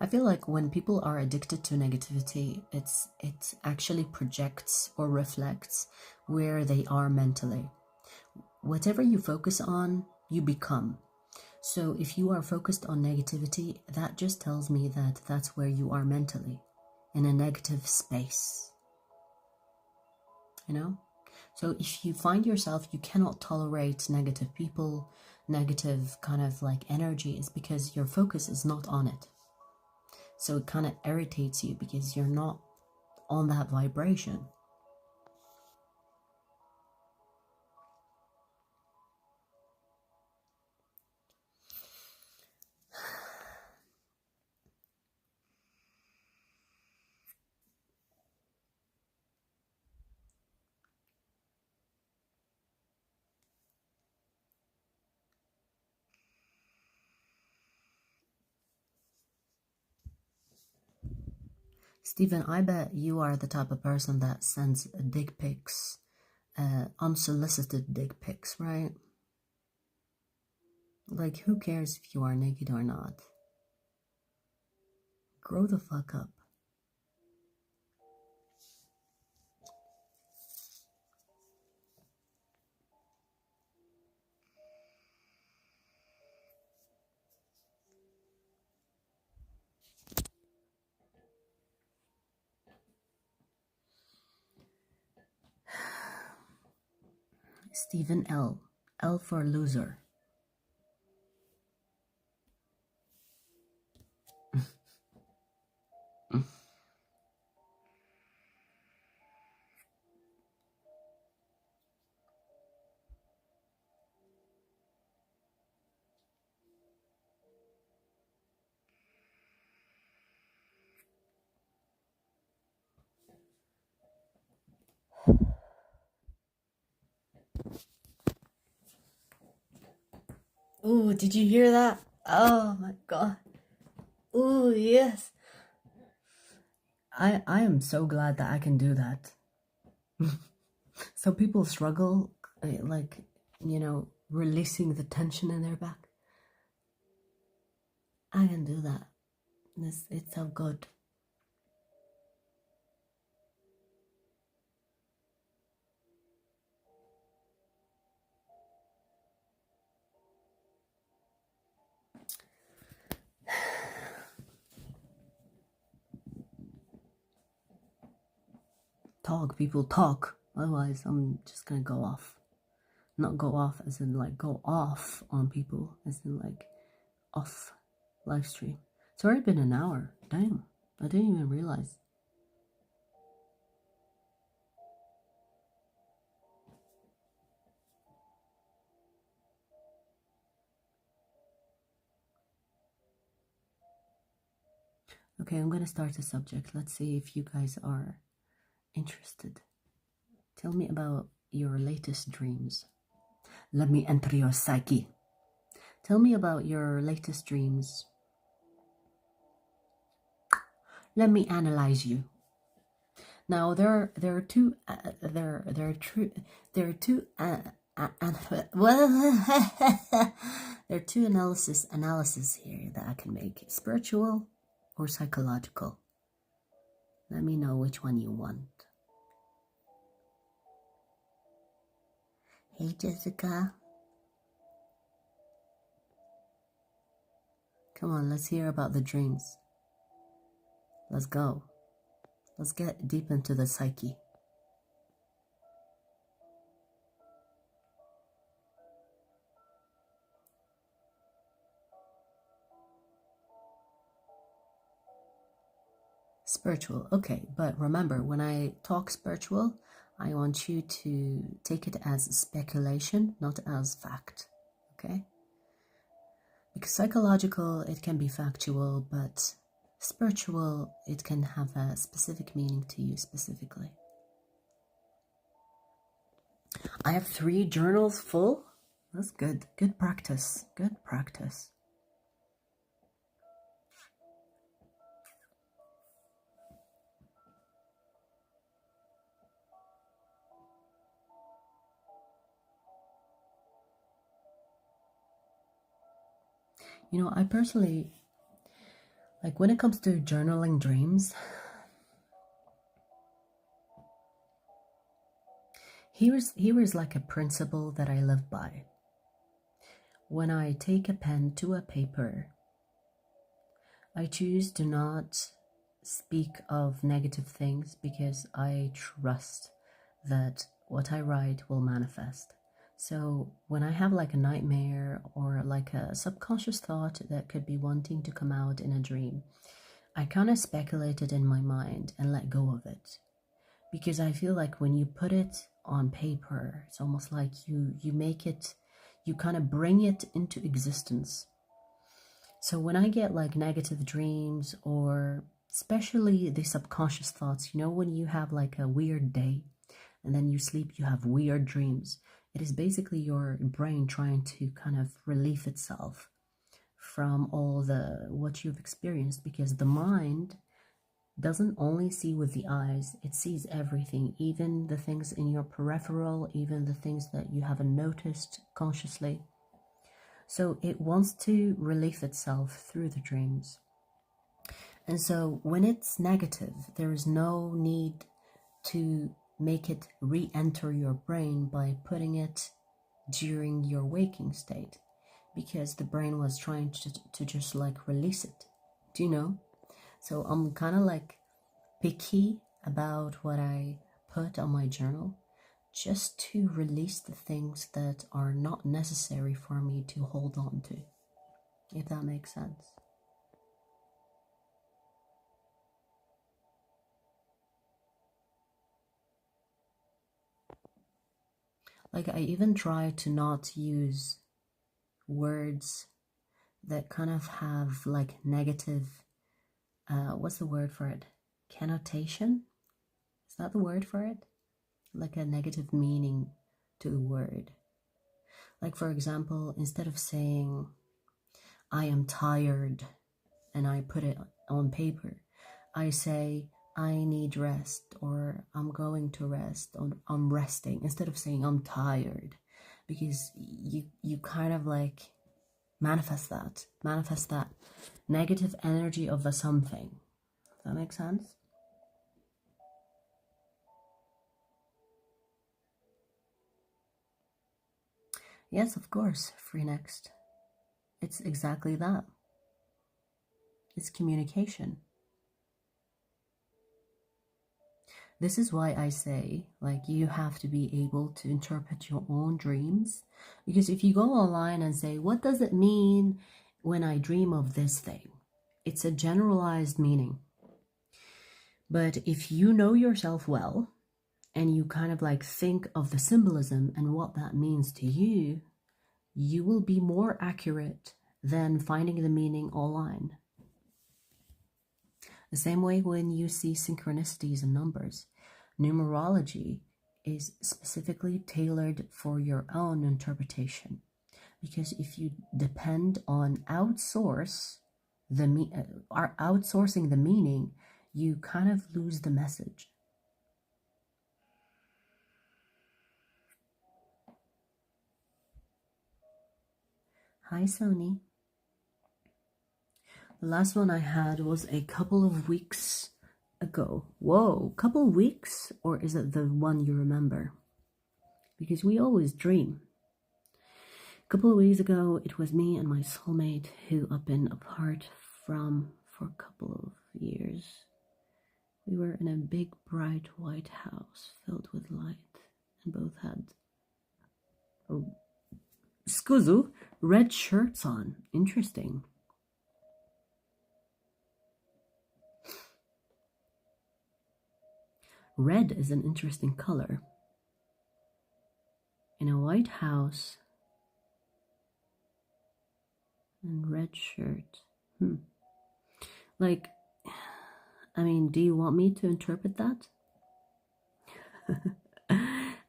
I feel like when people are addicted to negativity, it actually projects or reflects where they are mentally. Whatever you focus on, you become. So if you are focused on negativity, that just tells me that that's where you are mentally, in a negative space. You know? So if you find yourself, you cannot tolerate negative people, negative kind of like energy, is because your focus is not on it. So it kind of irritates you because you're not on that vibration. Stephen, I bet you are the type of person that sends dick pics, unsolicited dick pics, right? Like, who cares if you are naked or not? Grow the fuck up. Stephen L. L for loser. Ooh, did you hear that? Oh my god. Ooh, yes. I am so glad that I can do that. Some people struggle, like, you know, releasing the tension in their back. I can do that. It's so good. talk, people talk. Otherwise, I'm just gonna go off. Not go off as in like go off on people, as in like off live stream. It's already been an hour. Damn, I didn't even realize. Okay, I'm gonna start a subject. Let's see if you guys are interested. Tell me about your latest dreams. Let me enter your psyche. Tell me about your latest dreams. Let me analyze you. Now there are two there are two there are two analysis here that I can make: spiritual or psychological. Let me know which one you want. Hey Jessica. Come on, let's hear about the dreams. Let's go. Let's get deep into the psyche. Spiritual, okay, but remember, when I talk spiritual, I want you to take it as speculation, not as fact, okay? Because psychological, it can be factual, but spiritual, it can have a specific meaning to you specifically. I have 3 journals full. That's good. Good practice. Good practice. You know, I personally, like when it comes to journaling dreams, here is like a principle that I live by. When I take a pen to a paper, I choose to not speak of negative things because I trust that what I write will manifest. So when I have like a nightmare or like a subconscious thought that could be wanting to come out in a dream, I kind of speculate it in my mind and let go of it. Because I feel like when you put it on paper, it's almost like you make it, you kind of bring it into existence. So when I get like negative dreams, or especially the subconscious thoughts, you know, when you have like a weird day and then you sleep, you have weird dreams. It is basically your brain trying to kind of relieve itself from all the what you've experienced, because the mind doesn't only see with the eyes, it sees everything, even the things in your peripheral, even the things that you haven't noticed consciously. So it wants to relieve itself through the dreams. And so when it's negative, there is no need to make it re-enter your brain by putting it during your waking state, because the brain was trying to just like release it. Do you know? So I'm kind of like picky about what I put on my journal, just to release the things that are not necessary for me to hold on to, if that makes sense. Like I even try to not use words that kind of have like negative, what's the word for it? Connotation? Is that the word for it? Like a negative meaning to the word. Like for example, instead of saying, I am tired, and I put it on paper, I say, I need rest, or I'm going to rest, or I'm resting, instead of saying I'm tired, because you kind of like manifest that negative energy of a something. Does that make sense? Yes, of course, free next. It's exactly that. It's communication. This is why I say, like, you have to be able to interpret your own dreams. Because if you go online and say, what does it mean when I dream of this thing? It's a generalized meaning. But if you know yourself well and you kind of like think of the symbolism and what that means to you, you will be more accurate than finding the meaning online. The same way when you see synchronicities in numbers, numerology is specifically tailored for your own interpretation. Because if you depend on outsourcing the meaning, you kind of lose the message. Hi, Sony. The last one I had was a couple of weeks ago. Whoa, couple of weeks? Or is it the one you remember? Because we always dream. A couple of weeks ago, it was me and my soulmate who have been apart for a couple of years. We were in a big, bright white house filled with light, and both had red shirts on. Interesting. Red is an interesting color. In a white house and red shirt. Like, I mean, do you want me to interpret that?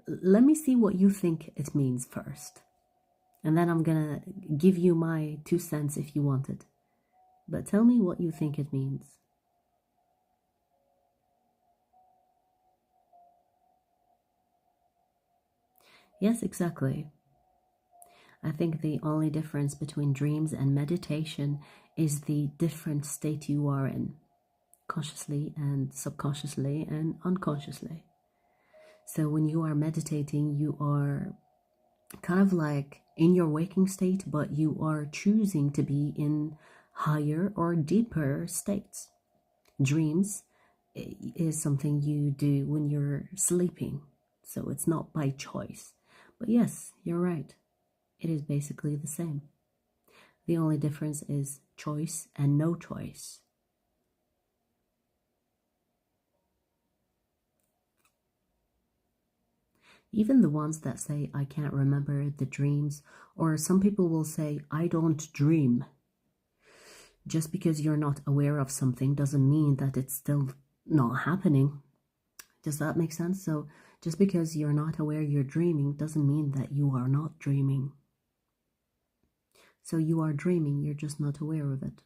Let me see what you think it means first. And then I'm gonna give you my 2 cents if you want it. But tell me what you think it means. Yes, exactly. I think the only difference between dreams and meditation is the different state you are in, consciously and subconsciously and unconsciously. So when you are meditating, you are kind of like in your waking state, but you are choosing to be in higher or deeper states. Dreams is something you do when you're sleeping, so it's not by choice. But yes, you're right. It is basically the same. The only difference is choice and no choice. Even the ones that say, I can't remember the dreams, or some people will say, I don't dream. Just because you're not aware of something doesn't mean that it's still not happening. Does that make sense? So just because you're not aware you're dreaming doesn't mean that you are not dreaming. So you are dreaming, you're just not aware of it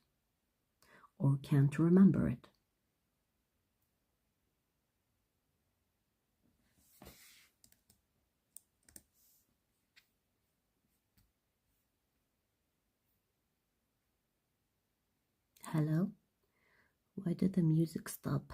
or can't remember it. Hello? Why did the music stop?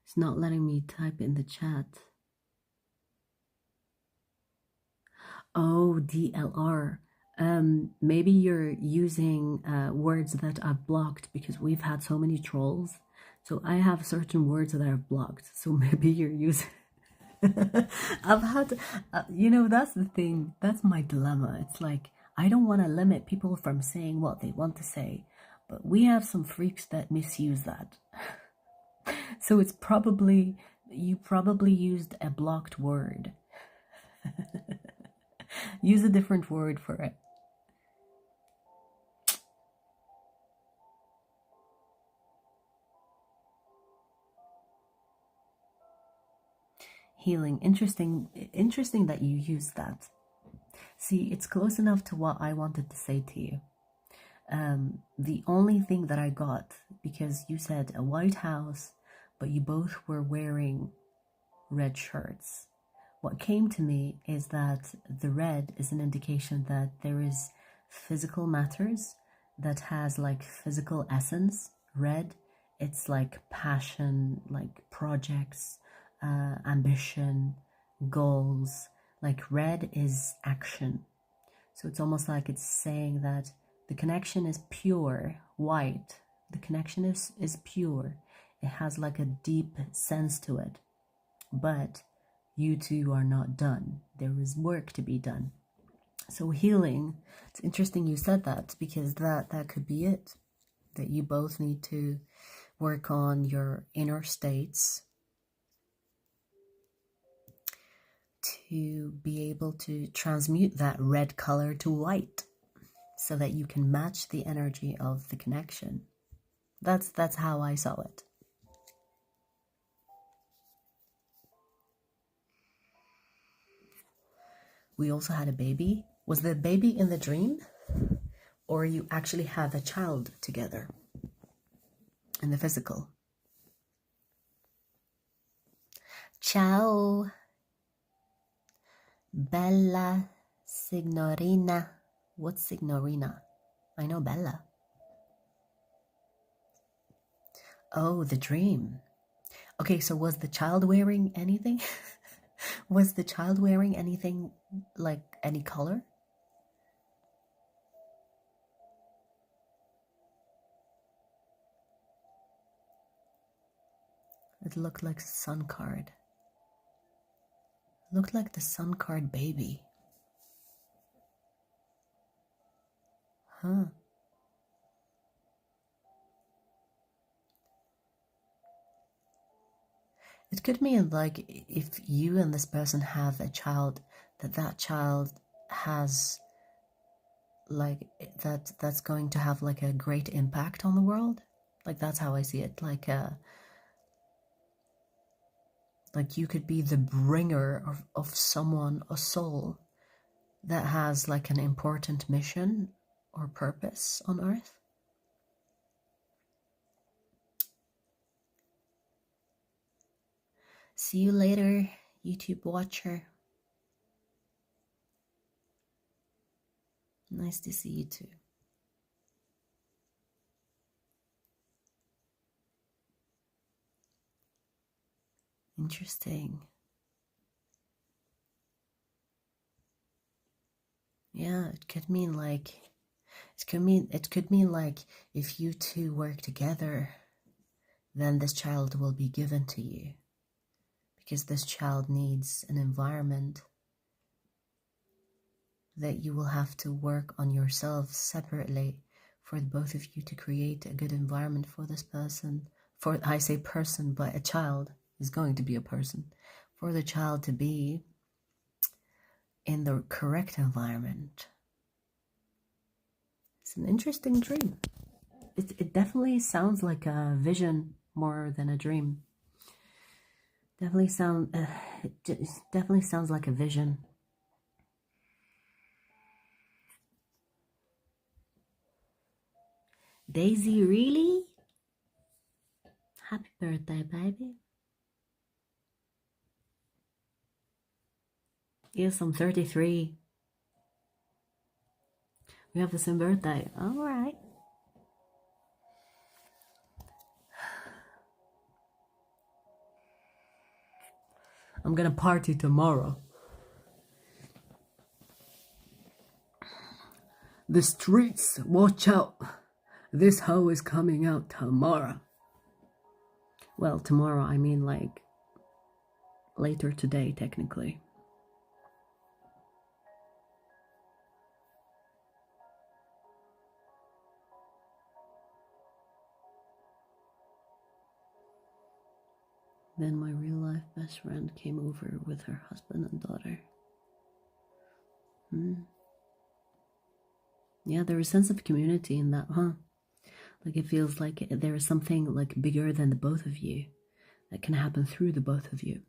It's not letting me type in the chat. Oh, DLR. Maybe you're using words that I've blocked because we've had so many trolls. So I have certain words that I've blocked. So maybe you're using... I've had, that's the thing. That's my dilemma. It's like, I don't want to limit people from saying what they want to say, but we have some freaks that misuse that. So it's probably, you probably used a blocked word. Use a different word for it. Healing. Interesting that you used that. See, it's close enough to what I wanted to say to you. The only thing that I got, because you said a white house, but you both were wearing red shirts. What came to me is that the red is an indication that there is physical matters that has like physical essence. Red, it's like passion, like projects, ambition, goals. Like red is action. So it's almost like it's saying that the connection is pure, white. The connection is pure. It has like a deep sense to it. But you two are not done. There is work to be done. So healing, it's interesting you said that, because that could be it. That you both need to work on your inner states to be able to transmute that red color to white so that you can match the energy of the connection. That's how I saw it. We also had a baby. Was the baby in the dream? Or you actually have a child together in the physical? Ciao. Bella signorina. What's signorina? I know Bella. Oh, the dream. Okay, so was the child wearing anything? Was the child wearing anything, like any color? It looked like a sun card. Looked like the sun card baby. Huh. It could mean like if you and this person have a child, that child has like that's going to have like a great impact on the world. Like that's how I see it. Like you could be the bringer of someone, a soul that has like an important mission or purpose on earth. See you later, YouTube watcher. Nice to see you too. Interesting. Yeah, it could mean like it could mean like if you two work together, then this child will be given to you, because this child needs an environment that you will have to work on yourselves separately for the both of you to create a good environment for this person. For, I say person, but a child is going to be a person. For the child to be in the correct environment. It's an interesting dream. It definitely sounds like a vision more than a dream. It definitely sounds like a vision. Daisy, really? Happy birthday, baby. Yes, I'm 33. We have the same birthday. All right. I'm gonna party tomorrow. The streets, watch out. This hoe is coming out tomorrow. Well, tomorrow, I mean like later today, technically. Then my real life best friend came over with her husband and daughter. Yeah, there is a sense of community in that, huh? Like it feels like there is something like bigger than the both of you that can happen through the both of you.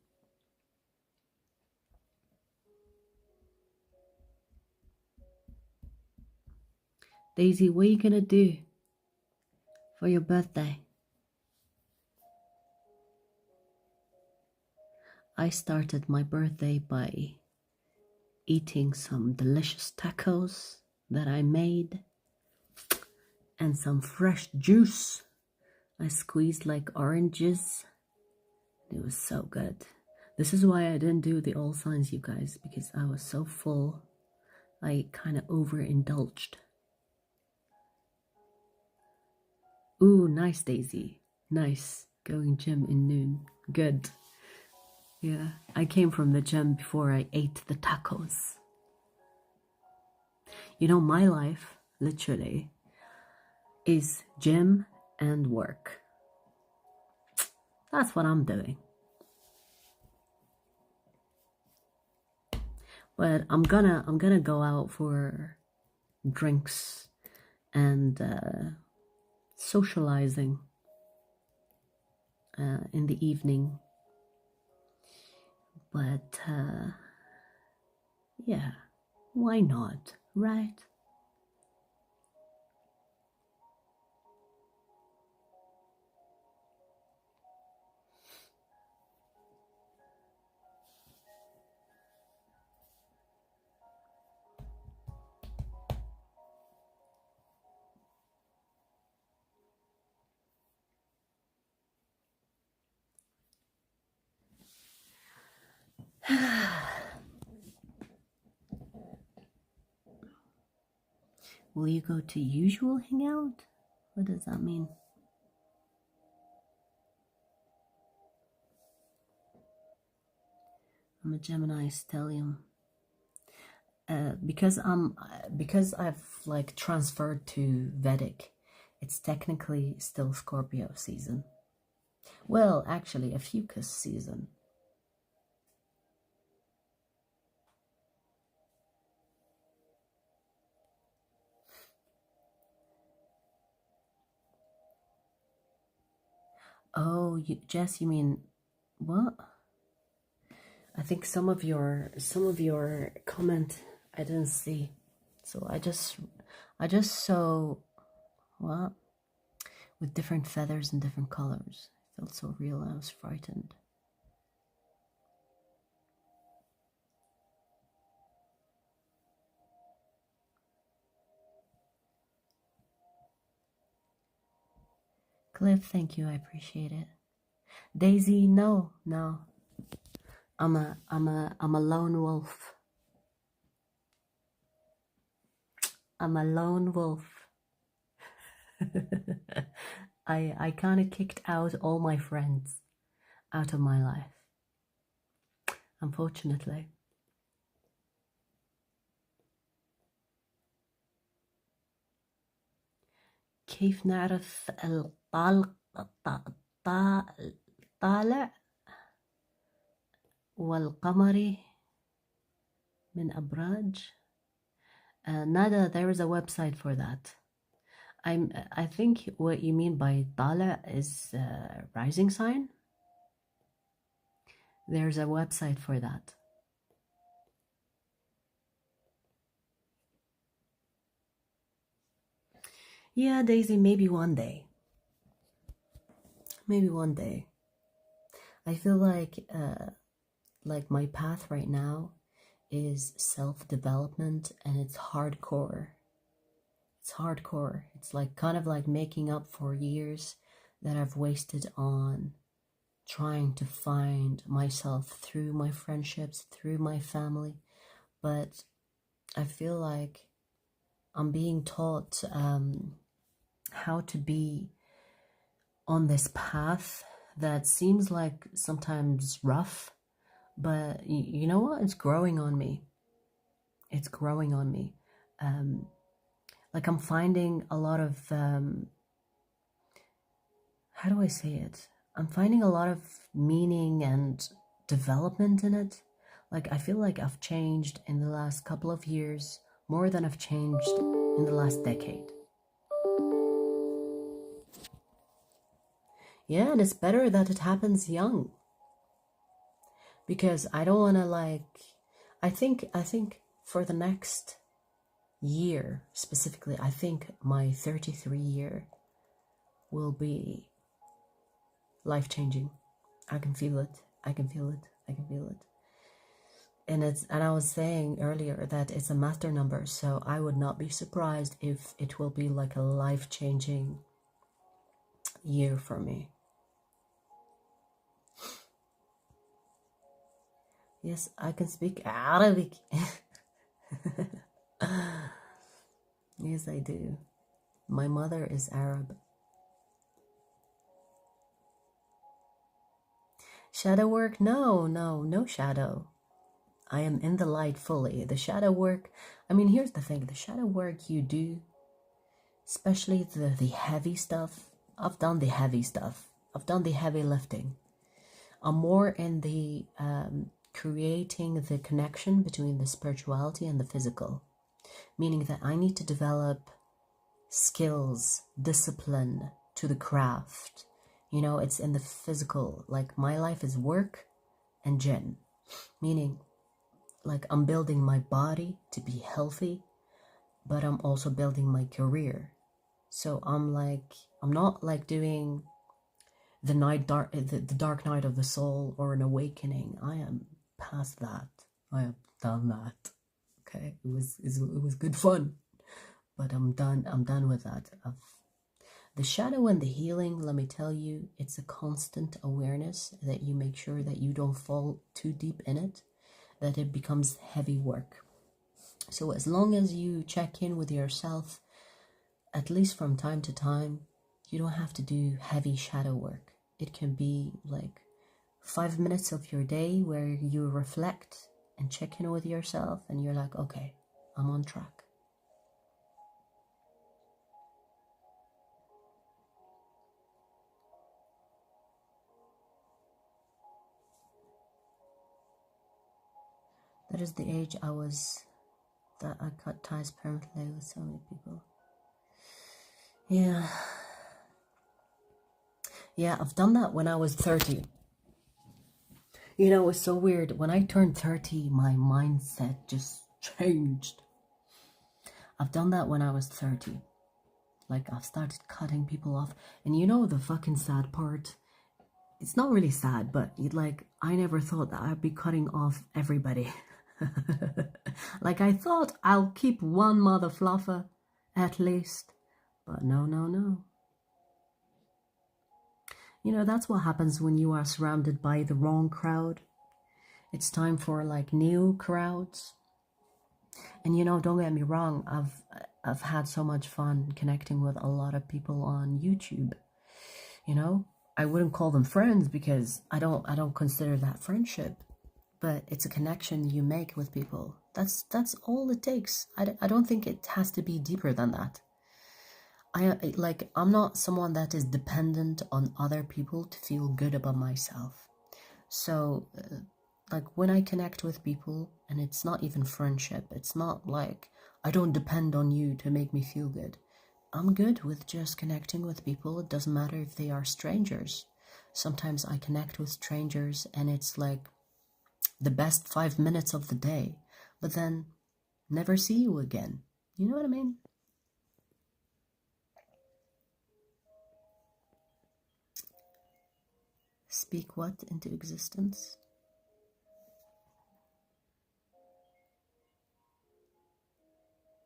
Daisy, what are you gonna do for your birthday? I started my birthday by eating some delicious tacos that I made and some fresh juice. I squeezed like oranges. It was so good. This is why I didn't do the all signs, you guys, because I was so full. I kind of overindulged. Ooh, nice, Daisy. Nice. Going gym in noon. Good. Yeah, I came from the gym before I ate the tacos. You know, my life, literally, is gym and work. That's what I'm doing. But I'm gonna go out for drinks and socializing in the evening. But yeah, why not, right? Will you go to usual hangout? What does that mean? I'm a Gemini stellium. Because I've like transferred to Vedic, it's technically still Scorpio season. Well, actually, a Fucus season. Oh, Jess, you mean what? I think some of your comment I didn't see, so I just saw what with different feathers and different colors. It felt so real. I was frightened. Cliff, thank you. I appreciate it. Daisy, no. I'm a lone wolf. I'm a lone wolf. I kind of kicked out all my friends out of my life, unfortunately. كيف نعرف الطالع والقمري من أبراج? Nada, there is a website for that. I think what you mean by طالع is rising sign. There's a website for that. Yeah, Daisy, maybe one day. Maybe one day. I feel like my path right now is self-development, and it's hardcore. It's hardcore. It's like kind of like making up for years that I've wasted on trying to find myself through my friendships, through my family. But I feel like I'm being taught how to be on this path that seems like sometimes rough, but you know what? It's growing on me. It's growing on me. Like I'm finding a lot of, how do I say it? I'm finding a lot of meaning and development in it. Like I feel like I've changed in the last couple of years more than I've changed in the last decade. Yeah, and it's better that it happens young. Because I don't want to I think for the next year specifically, I think my 33 year will be life-changing. I can feel it. I can feel it. And I was saying earlier that it's a master number, so I would not be surprised if it will be like a life-changing year for me. Yes, I can speak Arabic. Yes, I do. My mother is Arab. Shadow work? No shadow. I am in the light fully. The shadow work, I mean, here's the thing. The shadow work you do, especially the heavy stuff, I've done the heavy stuff. I've done the heavy lifting. I'm more in the creating the connection between the spirituality and the physical, meaning that I need to develop skills, discipline to the craft. You know, it's in the physical. Like my life is work and gym, meaning like I'm building my body to be healthy, but I'm also building my career. So I'm not like doing the dark night of the soul or an awakening. I am past that. I have done that. Okay, it was good fun, but I'm done with that. The shadow and the healing, let me tell you, it's a constant awareness that you make sure that you don't fall too deep in it, that it becomes heavy work. So as long as you check in with yourself, at least from time to time, you don't have to do heavy shadow work. It can be like 5 minutes of your day where you reflect and check in with yourself and you're like, okay, I'm on track. That is the age that I cut ties permanently with so many people. Yeah. Yeah, I've done that when I was 30. You know, it's so weird. When I turned 30, my mindset just changed. I've done that when I was 30. Like, I've started cutting people off. And you know the fucking sad part? It's not really sad, but I never thought that I'd be cutting off everybody. Like, I thought I'll keep one mother fluffer at least. But no. You know, that's what happens when you are surrounded by the wrong crowd. It's time for like new crowds. And you know, don't get me wrong, I've had so much fun connecting with a lot of people on YouTube. You know, I wouldn't call them friends because I don't consider that friendship, but it's a connection you make with people. That's all it takes. I don't think it has to be deeper than that. I'm not someone that is dependent on other people to feel good about myself. So like when I connect with people, and it's not even friendship, it's not like I don't depend on you to make me feel good. I'm good with just connecting with people. It doesn't matter if they are strangers. Sometimes I connect with strangers and it's like the best 5 minutes of the day, but then never see you again. You know what I mean? Speak what into existence?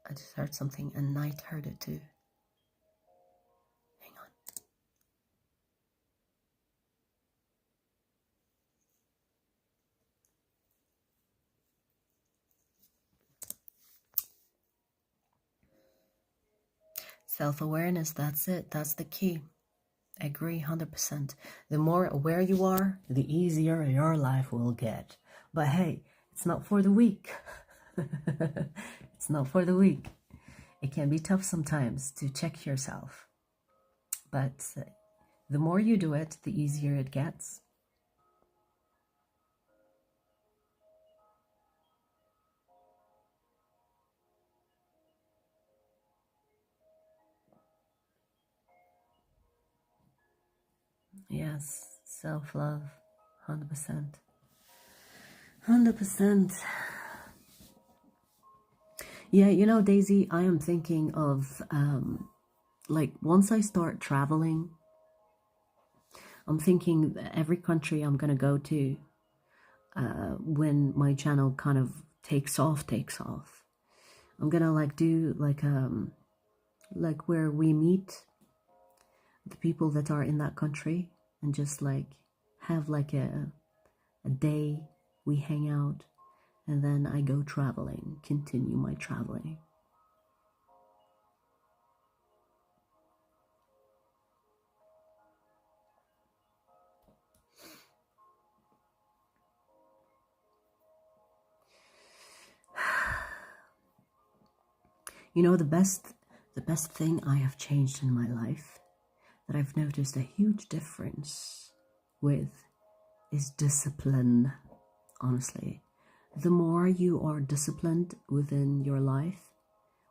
I just heard something and Night heard it too. Hang on. Self-awareness, that's it. That's the key. I agree 100%. The more aware you are, the easier your life will get. But hey, it's not for the weak. It's not for the weak. It can be tough sometimes to check yourself. But the more you do it, the easier it gets. Yes, self-love, 100%. 100%. Yeah, you know, Daisy, I am thinking of, like, once I start traveling, I'm thinking that every country I'm gonna go to, when my channel kind of takes off, I'm gonna like do like where we meet the people that are in that country and just like have like a day we hang out, and then I go traveling, continue my traveling. You know, the best thing I have changed in my life, that I've noticed a huge difference with, is discipline. Honestly, the more you are disciplined within your life,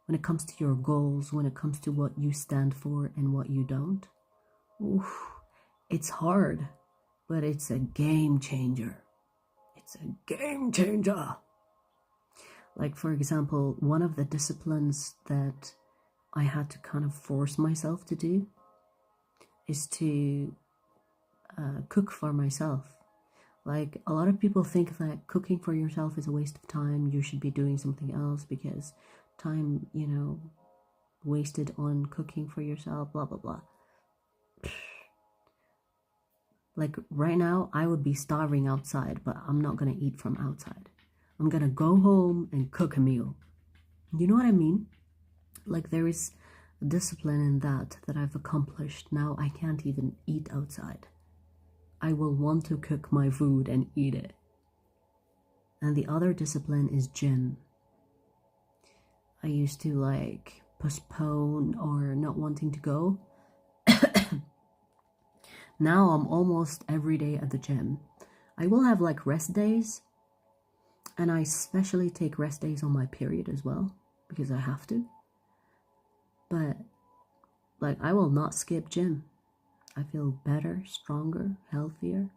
when it comes to your goals, when it comes to what you stand for and what you don't, oof, it's hard, but it's a game changer. It's a game changer. Like, for example, one of the disciplines that I had to kind of force myself to do is to cook for myself. Like, a lot of people think that cooking for yourself is a waste of time. You should be doing something else because time, you know, wasted on cooking for yourself, blah, blah, blah. Like, right now, I would be starving outside, but I'm not going to eat from outside. I'm going to go home and cook a meal. You know what I mean? Like, there is a discipline in that I've accomplished. Now I can't even eat outside. I will want to cook my food and eat it. And the other discipline is gym. I used to like postpone or not wanting to go. Now I'm almost every day at the gym. I will have like rest days, and I especially take rest days on my period as well, because I have to. But like, I will not skip gym. I feel better, stronger, healthier.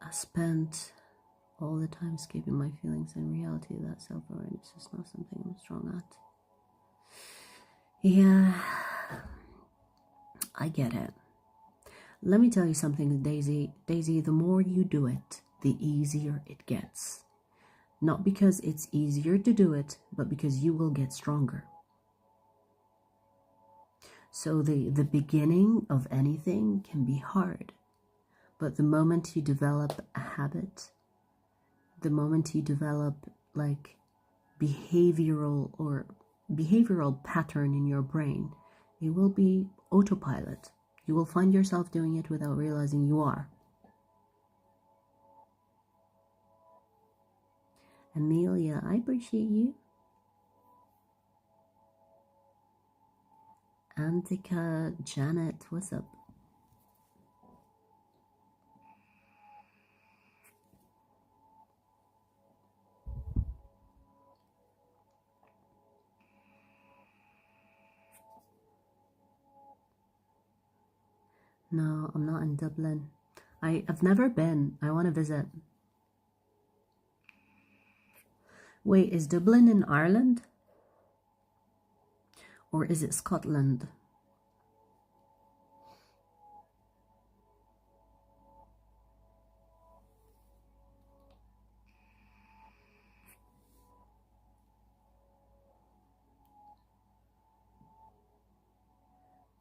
I spent all the time escaping my feelings and reality. That self-awareness is not something I'm strong at. Yeah, I get it. Let me tell you something, Daisy. Daisy, the more you do it, the easier it gets. Not because it's easier to do it, but because you will get stronger. So the beginning of anything can be hard. But the moment you develop a habit, the moment you develop like behavioral pattern in your brain, it will be autopilot. You will find yourself doing it without realizing you are. Amelia, I appreciate you. Antika, Janet, what's up? No, I'm not in Dublin. I've never been. I want to visit. Wait, is Dublin in Ireland? Or is it Scotland?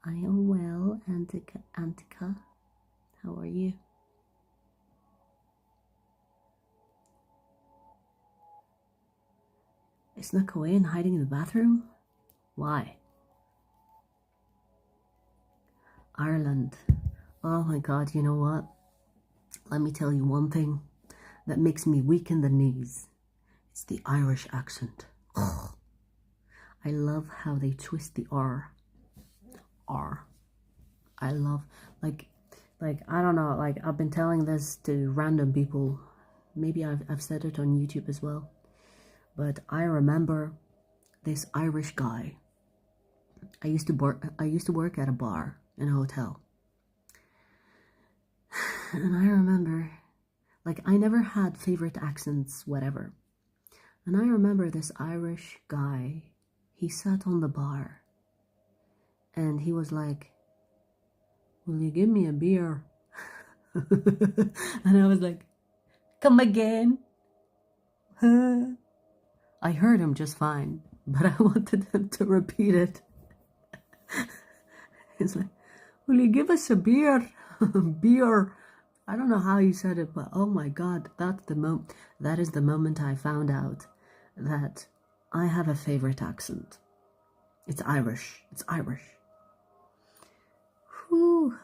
I am well, Antika. How are you? I snuck away and hiding in the bathroom? Why? Ireland. Oh my god, you know what? Let me tell you one thing that makes me weak in the knees. It's the Irish accent. Ugh. I love how they twist the R. R. I love, like I don't know, like I've been telling this to random people. Maybe I've said it on YouTube as well. But I remember this Irish guy. I used to work at a bar in a hotel. And I remember, like, I never had favorite accents, whatever. And I remember this Irish guy, he sat on the bar and he was like, "Will you give me a beer?" And I was like, "Come again?" I heard him just fine, but I wanted him to repeat it. He's like, will you give us a beer? Beer. I don't know how he said it, but oh my God, that is the moment I found out that I have a favorite accent. It's Irish. It's Irish. Whew.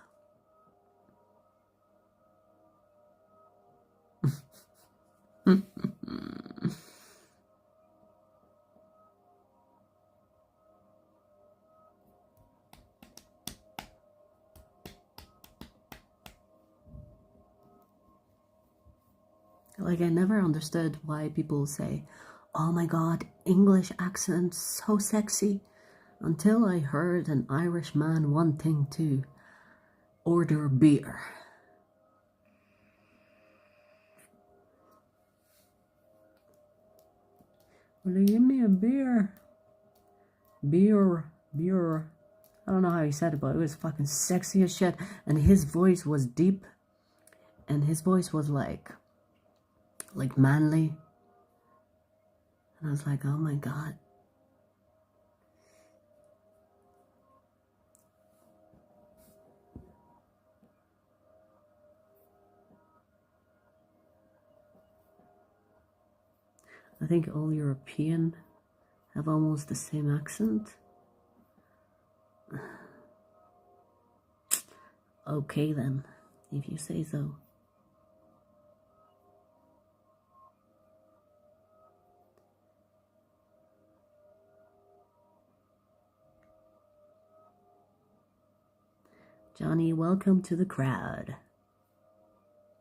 Like, I never understood why people say, oh my God, English accent, so sexy. Until I heard an Irish man wanting to order beer. Will you give me a beer? Beer. I don't know how he said it, but it was fucking sexy as shit. And his voice was deep. And his voice was like manly. And I was like, oh my God. I think all European have almost the same accent. Okay then, if you say so. Johnny, welcome to the crowd.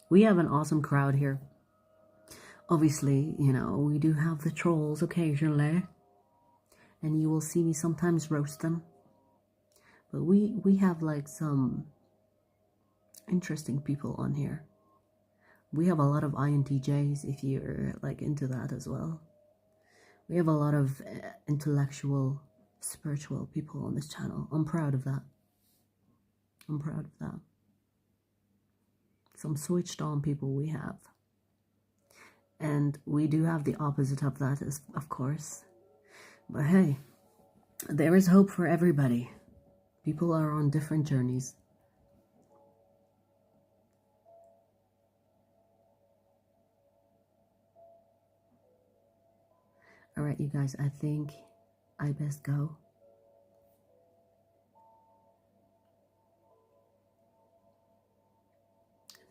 We have an awesome crowd here. Obviously, you know, we do have the trolls occasionally. And you will see me sometimes roast them. But we have like some interesting people on here. We have a lot of INTJs if you're like into that as well. We have a lot of intellectual, spiritual people on this channel. I'm proud of that. I'm proud of that. Some switched on people we have. And we do have the opposite of that, of course. But hey, there is hope for everybody. People are on different journeys. Alright, you guys, I think I best go.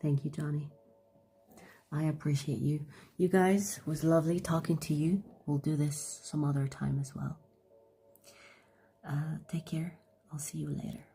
Thank you, Johnny. I appreciate you. You guys, it was lovely talking to you. We'll do this some other time as well. Take care. I'll see you later.